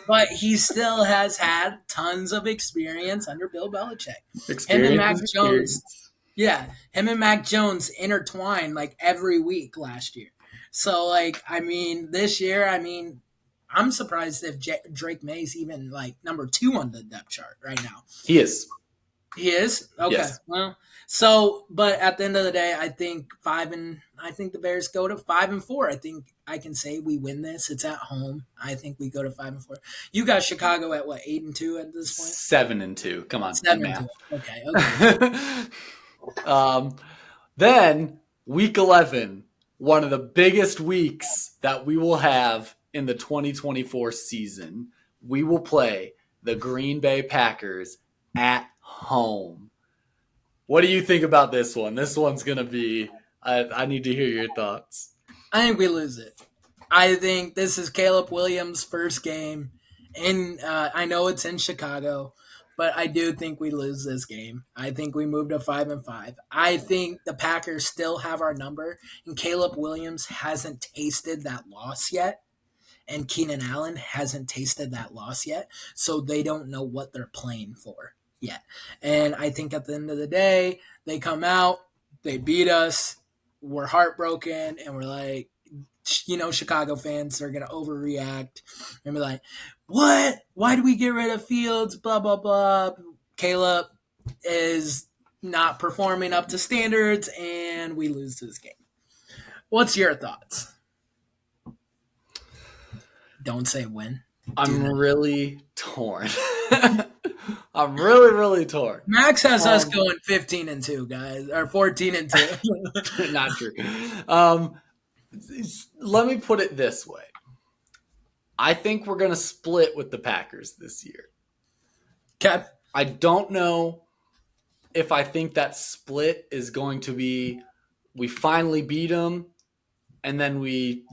But he still has had tons of experience under Bill Belichick. Him and Mac Jones. Yeah, him and Mac Jones intertwined like every week last year. So, like, I mean, this year, I'm surprised if Drake May's even like number 2 on the depth chart right now. He is. He is? Okay. Yes. Well, so, but at the end of the day, I think the Bears go to 5 and 4. I think I can say we win this. It's at home. I think we go to 5 and 4. You got Chicago at what, 8 and 2 at this point? 7 and 2. Come on. 7 and 2. Okay. Then week 11, one of the biggest weeks that we will have in the 2024 season. We will play the Green Bay Packers at home. What do you think about this one? This one's going to be – I need to hear your thoughts. I think we lose it. I think this is Caleb Williams' first game, and I know it's in Chicago, but I do think we lose this game. I think we move to 5-5. I think the Packers still have our number, and Caleb Williams hasn't tasted that loss yet, and Keenan Allen hasn't tasted that loss yet, so they don't know what they're playing for yet. And I think at the end of the day, they come out, they beat us, we're heartbroken, and we're like, Chicago fans are going to overreact and be like, what? Why do we get rid of Fields? Blah, blah, blah. Caleb is not performing up to standards, and we lose this game. What's your thoughts? Don't say win. I'm really torn. I'm really, really torn. Max has us going 15-2, guys, or 14-2. Not true. Let me put it this way. I think we're going to split with the Packers this year. Okay. I don't know if I think that split is going to be we finally beat them and then we,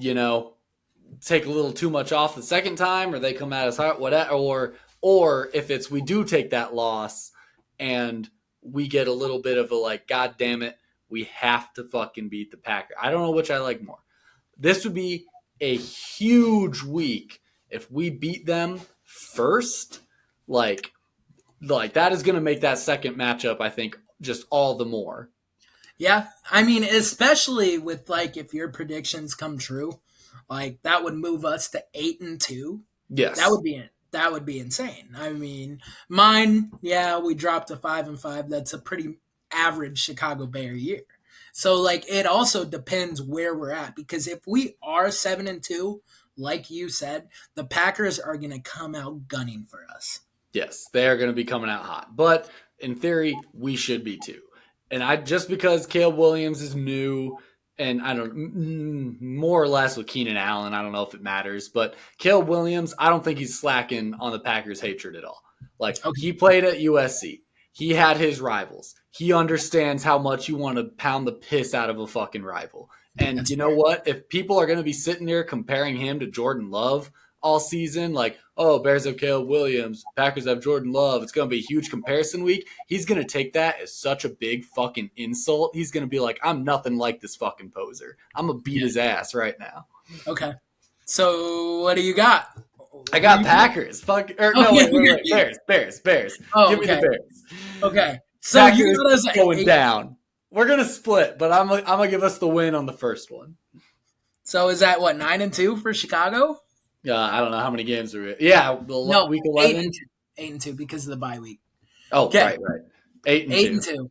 take a little too much off the second time, or they come at us hard, whatever, or if it's we do take that loss and we get a little bit of a like, God damn it, we have to fucking beat the Packers. I don't know which I like more. This would be a huge week if we beat them first. Like that is going to make that second matchup, I think, just all the more. Yeah, I mean, especially with like if your predictions come true, like that would move us to 8-2. Yes, that would be insane. I mean, mine, yeah, we dropped to 5-5. That's a pretty average Chicago Bear year. So like it also depends where we're at, because if we are 7-2, like you said, the Packers are going to come out gunning for us. Yes, they are going to be coming out hot. But in theory, we should be too. And just because Caleb Williams is new, and I don't more or less with Keenan Allen, I don't know if it matters, but Caleb Williams, I don't think he's slacking on the Packers' hatred at all. Like, He played at USC. He had his rivals. He understands how much you want to pound the piss out of a fucking rival. And That's know what? If people are going to be sitting there comparing him to Jordan Love all season, like, oh, Bears have Caleb Williams, Packers have Jordan Love, it's going to be a huge comparison week, he's going to take that as such a big fucking insult. He's going to be like, I'm nothing like this fucking poser. I'm going to beat his ass right now. Okay. So what do you got? I got Packers. Fuck. No, wait. Bears. Oh, Give me the Bears. Okay. So Packers you got us going down. We're going to split, but I'm gonna give us the win on the first one. So is that what, 9-2 for Chicago? I don't know how many games are we. Yeah, week 11. 8-2 because of the bye week. Oh, okay. Right. 8-2.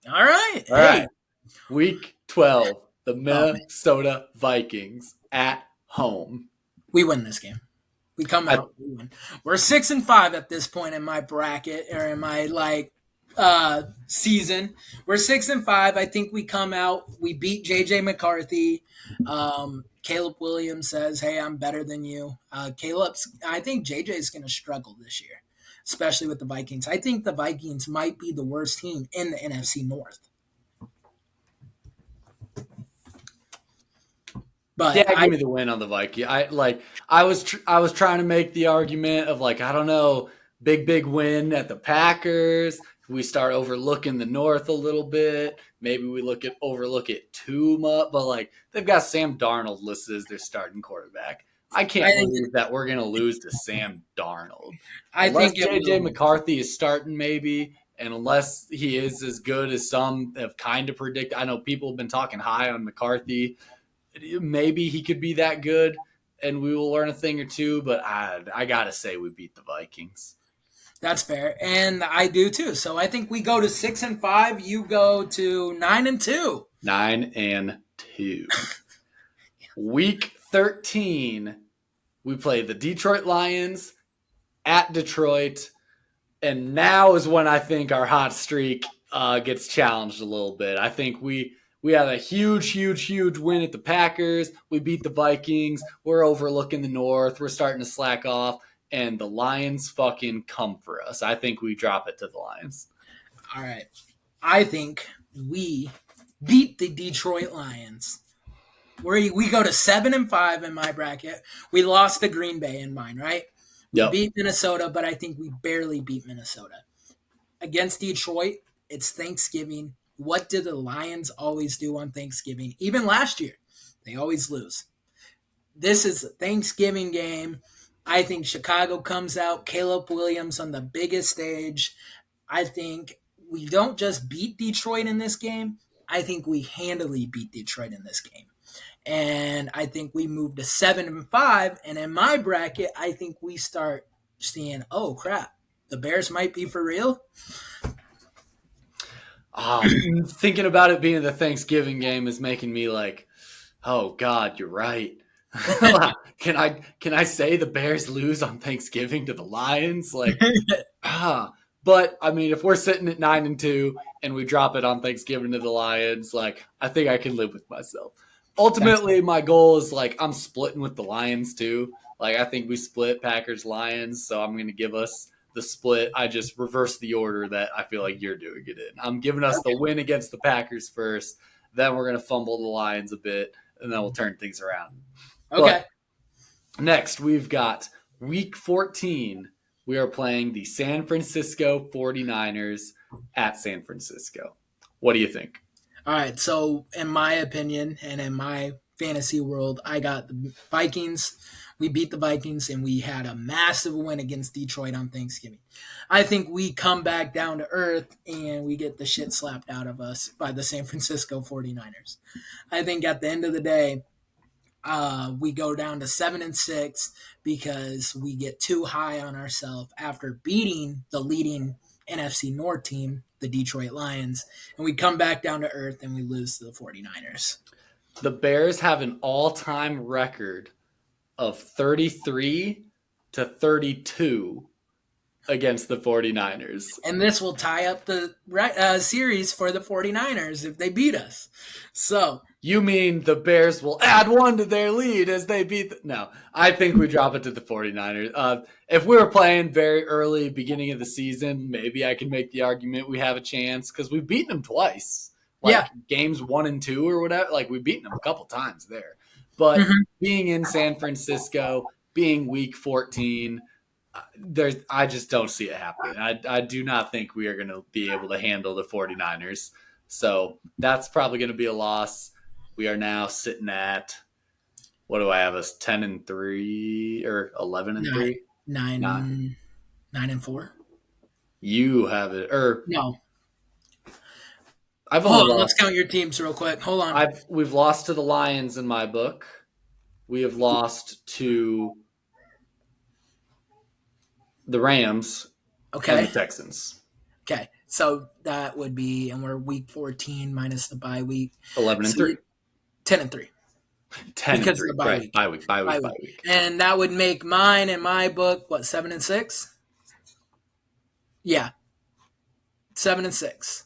All right. All right. Week 12, the Minnesota Vikings at home. We win this game. We come out. We win. We're 6-5 at this point in my bracket, or in my season. We're 6-5. I think we come out. We beat JJ McCarthy. Caleb Williams says, "Hey, I'm better than you." I think JJ is going to struggle this year, especially with the Vikings. I think the Vikings might be the worst team in the NFC North. But yeah, give me the win on the Vikings. I was trying to make the argument of like, I don't know, big win at the Packers. We start overlooking the North a little bit. Maybe we overlook it too much. But like, they've got Sam Darnold listed as their starting quarterback. I can't believe that we're going to lose to Sam Darnold. Unless JJ McCarthy is starting, maybe, and unless he is as good as some have kind of predicted. I know people have been talking high on McCarthy. Maybe he could be that good, and we will learn a thing or two. But I gotta say, we beat the Vikings. That's fair, and I do too. So I think we go to 6-5. You go to 9-2. 9-2. Week 13, we play the Detroit Lions at Detroit, and now is when I think our hot streak gets challenged a little bit. I think we had a huge win at the Packers. We beat the Vikings. We're overlooking the North. We're starting to slack off. And the Lions fucking come for us. I think we drop it to the Lions. All right. I think we beat the Detroit Lions we go to 7-5 in my bracket. We lost to Green Bay in mine, right? We Yep. beat Minnesota, but I think we barely beat Minnesota. Against Detroit, it's Thanksgiving. What do the Lions always do on Thanksgiving? Even last year, they always lose. This is a Thanksgiving game. I think Chicago comes out, Caleb Williams on the biggest stage. I think we don't just beat Detroit in this game. I think we handily beat Detroit in this game. And I think we move to 7-5. And in my bracket, I think we start seeing, oh crap, the Bears might be for real. Thinking about it being the Thanksgiving game is making me like, oh God, you're right. Can I say the Bears lose on Thanksgiving to the Lions? Like, but I mean, if we're sitting at 9-2 and we drop it on Thanksgiving to the Lions, like, I think I can live with myself. Ultimately, my goal is like I'm splitting with the Lions too. Like, I think we split Packers Lions, so I'm going to give us the split. I just reverse the order that I feel like you're doing it in. I'm giving us the win against the Packers first, then we're going to fumble the Lions a bit, and then we'll turn things around. Okay. But next, we've got Week 14. We are playing the San Francisco 49ers at San Francisco. What do you think? All right. So, in my opinion and in my fantasy world, I got the Vikings. We beat the Vikings and we had a massive win against Detroit on Thanksgiving. I think we come back down to earth and we get the shit slapped out of us by the San Francisco 49ers. I think at the end of the day, we go down to 7-6 because we get too high on ourselves after beating the leading NFC North team, the Detroit Lions, and we come back down to earth and we lose to the 49ers. The Bears have an all-time record of 33-32 against the 49ers. And this will tie up the series for the 49ers if they beat us. So you mean the Bears will add one to their lead as they beat no, I think we drop it to the 49ers. If we were playing very early, beginning of the season, maybe I could make the argument we have a chance because we've beaten them twice. Games 1 and 2 or whatever. Like, we've beaten them a couple times there. But being in San Francisco, being Week 14, I just don't see it happening. I do not think we are going to be able to handle the 49ers. So that's probably going to be a loss. We are now sitting at, what do I have us, 10-3 or 11-3? 9-4. You have it, or no. I've only lost. Let's count your teams real quick. Hold on. We've lost to the Lions in my book. We have lost to the Rams and the Texans. Okay, so that would be, and we're Week 14 minus the bye week. 11-3. 10-3. 10 because of the bye week. Bye week. And that would make mine in my book, what, 7-6? Yeah. 7-6.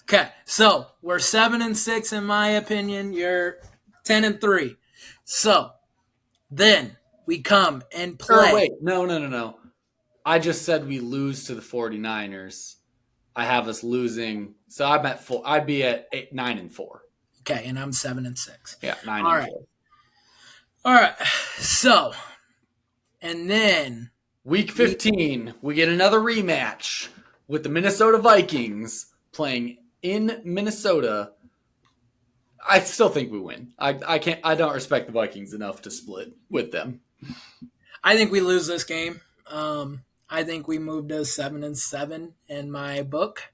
Okay, so we're 7-6 in my opinion. You're 10-3. So then we come and play. Wait, no. I just said we lose to the 49ers. I have us losing. So I'm at 4. I'd be at 9-4. Okay, and I'm 7-6. Yeah, 9-4. All right. So, and then Week 15, we get another rematch with the Minnesota Vikings playing in Minnesota. I still think we win. I don't respect the Vikings enough to split with them. I think we lose this game. I think we moved to 7-7 in my book.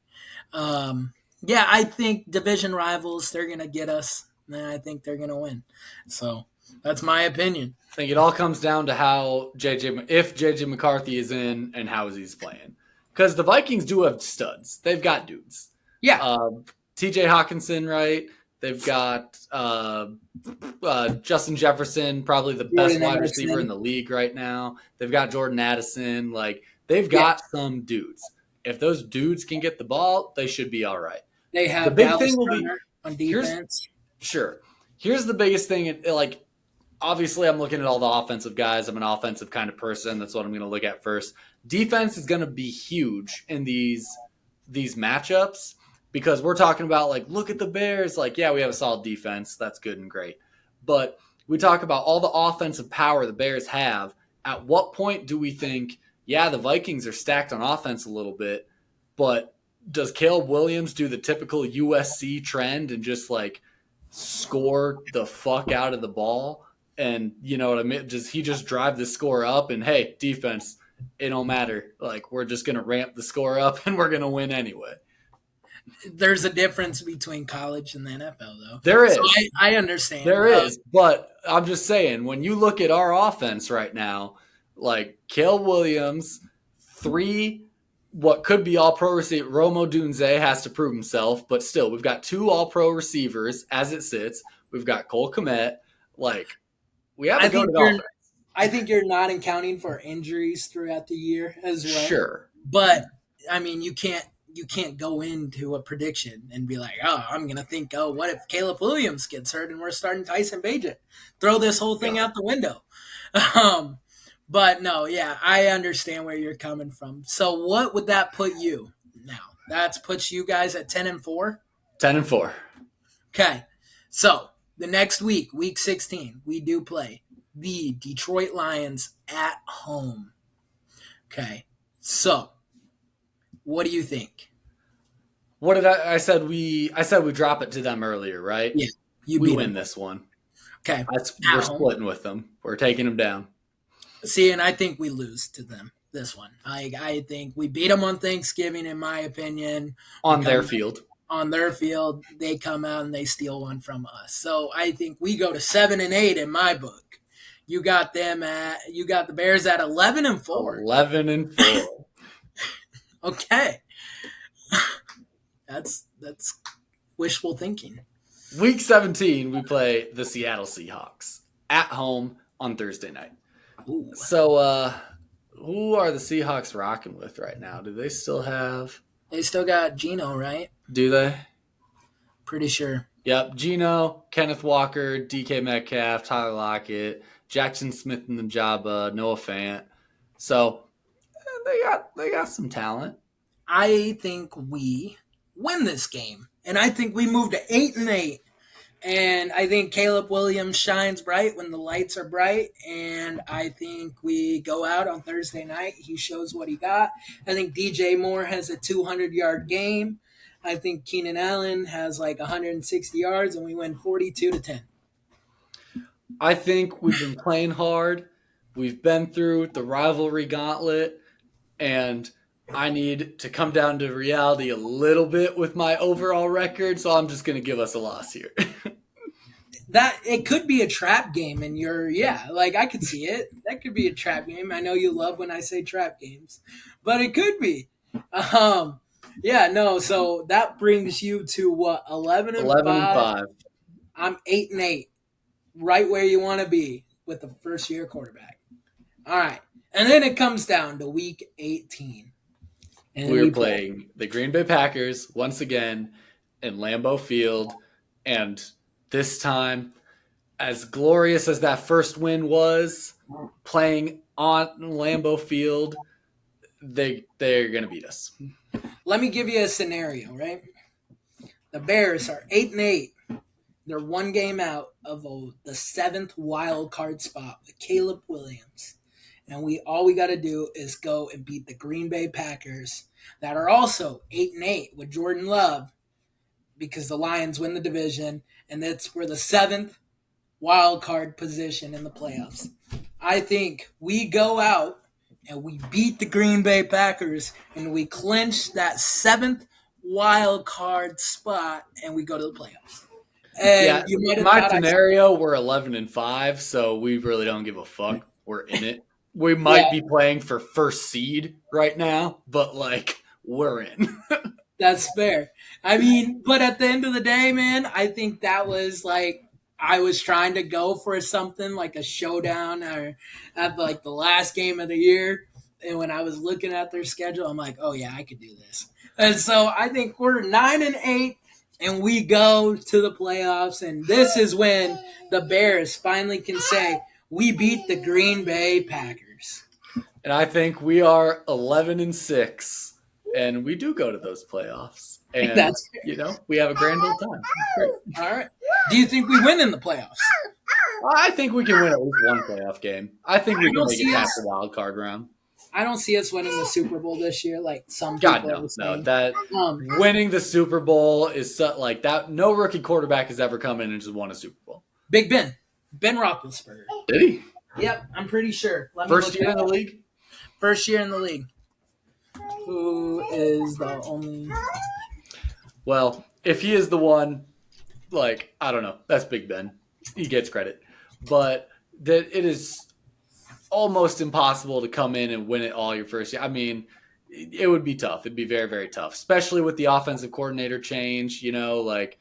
I think division rivals, they're going to get us, and I think they're going to win. So that's my opinion. I think it all comes down to how if JJ McCarthy is in and how he's playing. Because the Vikings do have studs. They've got dudes. Yeah. TJ Hawkinson, right? They've got Justin Jefferson, probably the best wide receiver in the league right now. They've got Jordan Addison. Like, they've got some dudes. If those dudes can get the ball, they should be all right. They have the big thing will be on defense. Here's the biggest thing. Like, obviously, I'm looking at all the offensive guys. I'm an offensive kind of person. That's what I'm going to look at first. Defense is going to be huge in these matchups because we're talking about, like, look at the Bears. Like, yeah, we have a solid defense. That's good and great. But we talk about all the offensive power the Bears have. At what point do we think, yeah, the Vikings are stacked on offense a little bit, but does Caleb Williams do the typical USC trend and just like score the fuck out of the ball? And you know what I mean? Does he just drive the score up and hey, defense, it don't matter. Like we're just gonna ramp the score up and we're gonna win anyway. There's a difference between college and the NFL, though. There So is. I understand. There is, but I'm just saying, when you look at our offense right now, like Caleb Williams, three, what could be all pro receiver, Romo Dunze has to prove himself, but still, we've got two all pro receivers as it sits. We've got Cole Kmet. Like, we have I a think good you're offense. I think you're not accounting for injuries throughout the year as well. Sure. But I mean, you can't go into a prediction and be like, oh, I'm gonna think, oh, what if Caleb Williams gets hurt and we're starting Tyson Bagent? Throw this whole thing out the window. Um, but no, yeah, I understand where you're coming from. So what would that put you now? That puts you guys at 10-4. 10-4. Okay, so the next week, week 16, we do play the Detroit Lions at home. Okay, so what do you think? What did I said we drop it to them earlier, right? Yeah, you we beat win them. this one. Okay, We're splitting with them. We're taking them down. See, and I think we lose to them this one. I think we beat them on Thanksgiving, in my opinion. On their field. On their field, they come out and they steal one from us. So I think we go to 7-8 in my book. You got the Bears at 11-4. 11-4. Okay, that's wishful thinking. Week 17, we play the Seattle Seahawks at home on Thursday night. Ooh. So, who are the Seahawks rocking with right now? Do they still have? They still got Geno, right? Do they? Pretty sure. Yep, Geno, Kenneth Walker, DK Metcalf, Tyler Lockett, Jackson Smith and Njaba, Noah Fant. So they got some talent. I think we win this game, and I think we move to 8-8. And I think Caleb Williams shines bright when the lights are bright. And I think we go out on Thursday night. He shows what he got. I think DJ Moore has a 200-yard game. I think Keenan Allen has like 160 yards, and we win 42-10. I think we've been playing hard. We've been through the rivalry gauntlet, and I need to come down to reality a little bit with my overall record, so I'm just going to give us a loss here. That it could be a trap game, and I could see it. That could be a trap game. I know you love when I say trap games, but it could be. So that brings you to what, 11-5? I'm 8-8, right where you want to be with the first year quarterback. All right, and then it comes down to week 18. And we're playing the Green Bay Packers once again in Lambeau Field, and this time, as glorious as that first win was, playing on Lambeau Field, they're going to beat us. Let me give you a scenario, right? The Bears are 8-8. They're one game out of the 7th wild card spot with Caleb Williams. And all we got to do is go and beat the Green Bay Packers that are also 8-8 with Jordan Love, because the Lions win the division, and that's for the 7th wild card position in the playoffs. I think we go out and we beat the Green Bay Packers, and we clinch that 7th wild card spot, and we go to the playoffs. And in my scenario, we're 11-5, so we really don't give a fuck. We're in it. We might be playing for first seed right now, but we're in. That's fair. I mean, but at the end of the day, man, I think that was I was trying to go for something like a showdown or at the last game of the year. And when I was looking at their schedule, I'm like, oh yeah, I could do this. And so I think we're 9-8 and we go to the playoffs. And this is when the Bears finally can say, we beat the Green Bay Packers. And I think we are 11-6. And we do go to those playoffs. And, we have a grand old time. All right. Do you think we win in the playoffs? I think we can win at least one playoff game. I think we I can don't make it see past us. the wild card round. I don't see us winning the Super Bowl this year, like some God, people no, are no. saying. That Um, winning the Super Bowl is like that. No rookie quarterback has ever come in and just won a Super Bowl. Big Ben Roethlisberger. Did he? Yep, I'm pretty sure. Let me First look year in that the up. league? First year in the league. Who is the only? Well, if he is the one, like, I don't know. That's Big Ben. He gets credit. But that it is almost impossible to come in and win it all your first year. I mean, it would be tough. It'd be very, very tough, especially with the offensive coordinator change. Like,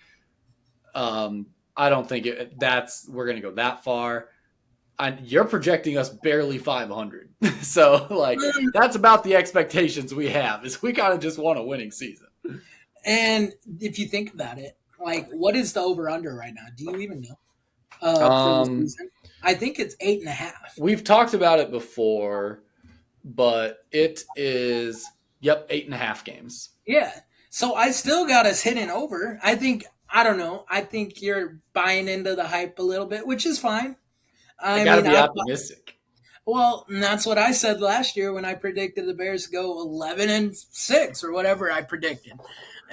I don't think we're going to go that far. You're projecting us barely 500. So, like, that's about the expectations we have is we kind of just want a winning season. And if you think about it, like, what is the over under right now? Do you even know? For the Um, season, I think it's 8.5. we've talked about it before, but it is, 8.5 games. Yeah. So I still got us hitting over. I don't know. I think you're buying into the hype a little bit, which is fine. I I got to mean, be optimistic. well, and that's what I said last year when I predicted the Bears go 11-6 or whatever I predicted.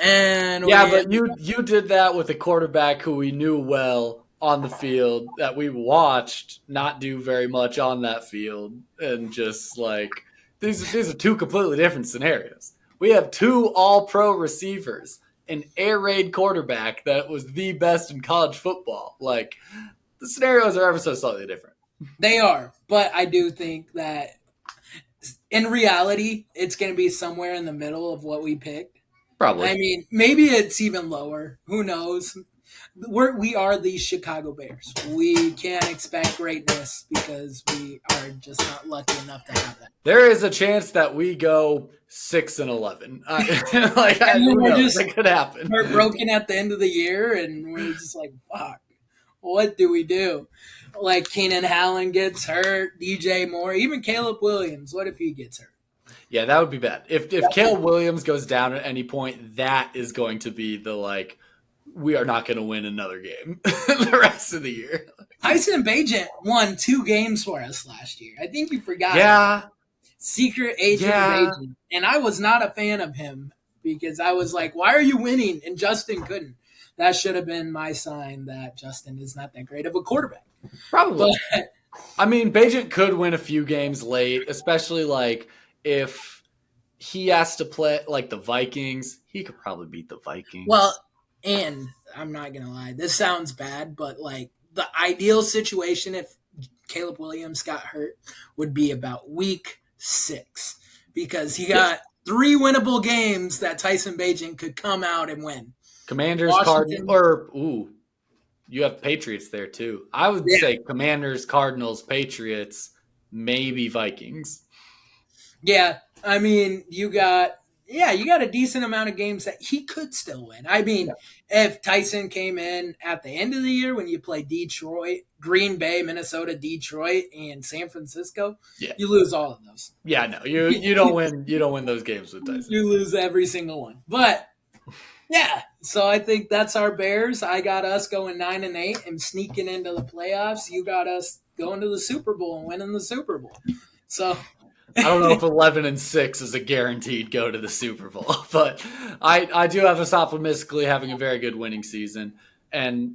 And Yeah, but you did that with a quarterback who we knew well on the field that we watched not do very much on that field, and just like these are two completely different scenarios. We have two All-Pro receivers, an air raid quarterback that was the best in college football. Like, the scenarios are ever so slightly different. they are, but I do think that in reality, it's going to be somewhere in the middle of what we picked. Probably. I mean, maybe it's even lower. Who knows? We are the Chicago Bears. We can't expect greatness because we are just not lucky enough to have that. There is a chance that we go 6-11. And then Who we're knows? just It could happen. heartbroken at the end of the year, and we're just like, fuck, what do we do? Like Keenan Allen gets hurt, DJ Moore, even Caleb Williams. What if he gets hurt? Yeah, that would be bad. If Caleb Williams goes down at any point, that is going to be the, like, we are not going to win another game the rest of the year. Tyson Bagent won 2 games for us last year. I think you forgot. Yeah. Secret agent Bagent. And I was not a fan of him because I was like, why are you winning? And Justin couldn't. That should have been my sign that Justin is not that great of a quarterback. Probably. But, I mean, Bajent could win a few games late, especially, like, if he has to play, like, the Vikings. He could probably beat the Vikings. well, and I'm not going to lie. This sounds bad, but, like, the ideal situation if Caleb Williams got hurt would be about week 6 because he got 3 winnable games that Tyson Bagent could come out and win. Commanders, Washington. Cardinals, you have Patriots there too. I would say Commanders, Cardinals, Patriots, maybe Vikings. Yeah, I mean, you got a decent amount of games that he could still win. I mean, if Tyson came in at the end of the year when you play Detroit, Green Bay, Minnesota, Detroit, and San Francisco, you lose all of those. Yeah, no, you don't win. You don't win those games with Tyson. You lose every single one. But yeah, so I think that's our Bears. I got us going 9-8 and sneaking into the playoffs. You got us going to the Super Bowl and winning the Super Bowl. So I don't know if 11-6 is a guaranteed go to the Super Bowl, but I do have us optimistically having a very good winning season. And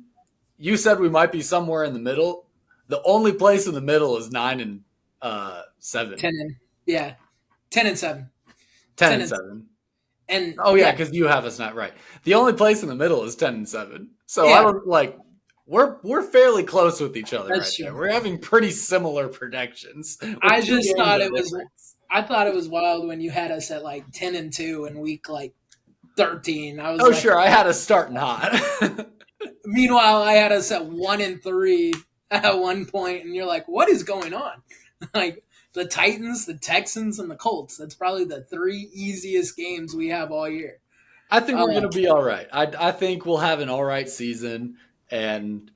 you said we might be somewhere in the middle. The only place in the middle is 9-7. 10-7. 10-7. And because you have us not right. The only place in the middle is 10-7. So I don't like. We're fairly close with each other. That's right true. there. We're having pretty similar predictions. I just thought it was. I thought it was wild when you had us at like 10-2 in week like 13. I was sure. I had us starting hot. Meanwhile, I had us at 1-3 at one point, and you're like, "What is going on?" Like the Titans, the Texans, and the Colts. That's probably the 3 easiest games we have all year. I think we're going to be all right. I think we'll have an all right season, and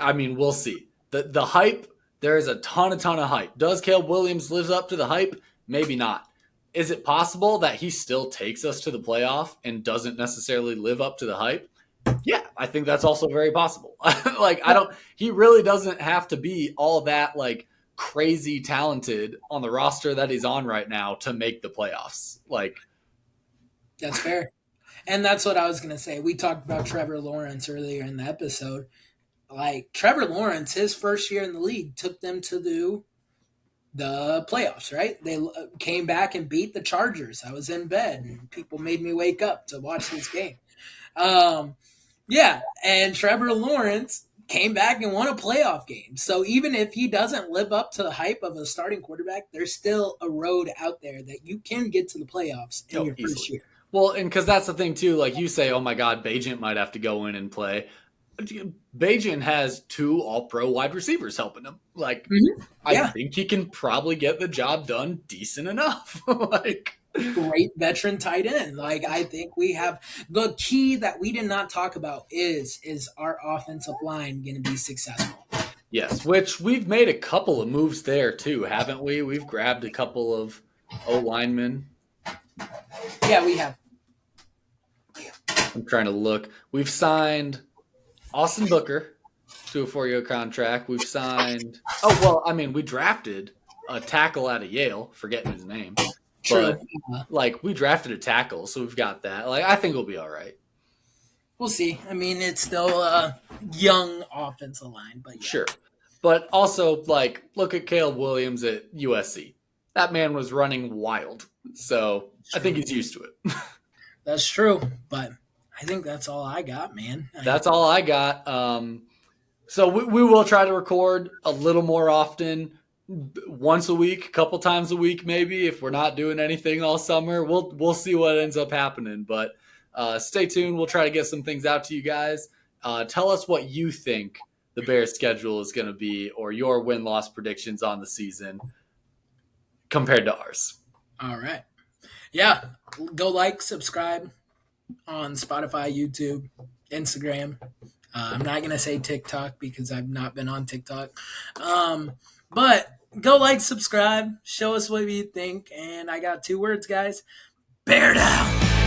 I mean, we'll see. The hype, there is a ton of hype. Does Caleb Williams live up to the hype? Maybe not. Is it possible that he still takes us to the playoff and doesn't necessarily live up to the hype? Yeah, I think that's also very possible. Like, I don't, he really doesn't have to be all that like crazy talented on the roster that he's on right now to make the playoffs. Like, That's fair. And that's what I was going to say. We talked about Trevor Lawrence earlier in the episode. Like Trevor Lawrence, his first year in the league took them to the playoffs, right? They came back and beat the Chargers. I was in bed and people made me wake up to watch this game. Um, yeah, and Trevor Lawrence came back and won a playoff game. So even if he doesn't live up to the hype of a starting quarterback, there's still a road out there that you can get to the playoffs in oh, your first easily. year. Well, and because that's the thing too. Like you say, oh my God, Bajent might have to go in and play. Bajent has two All-Pro wide receivers helping him. Like, Mm-hmm. I Yeah, think he can probably get the job done decent enough. Like, great veteran tight end. Like I think we have the key that we did not talk about is our offensive line going to be successful. yes, which we've made a couple of moves there too, haven't we? We've grabbed a couple of O linemen. Yeah, we have. I'm trying to look. We've signed Austin Booker to a 4-year contract. We've signed. Oh well, I mean, we drafted a tackle out of Yale, forgetting his name, True. but like we drafted a tackle, so we've got that. Like I think we'll be all right. We'll see. I mean, it's still a young offensive line, but yeah. Sure, but also like look at Caleb Williams at USC. That man was running wild, so I think he's used to it. That's true, but I think that's all I got, man. That's all I got. So we will try to record a little more often, once a week, a couple times a week, maybe if we're not doing anything all summer. We'll see what ends up happening, but stay tuned. We'll try to get some things out to you guys. Tell us what you think the Bears' schedule is going to be, or your win-loss predictions on the season compared to ours. All right. Yeah. Go like, subscribe on Spotify, YouTube, Instagram. I'm not going to say TikTok because I've not been on TikTok. But go like, subscribe, show us what you think. And I got 2 words, guys. Bear down.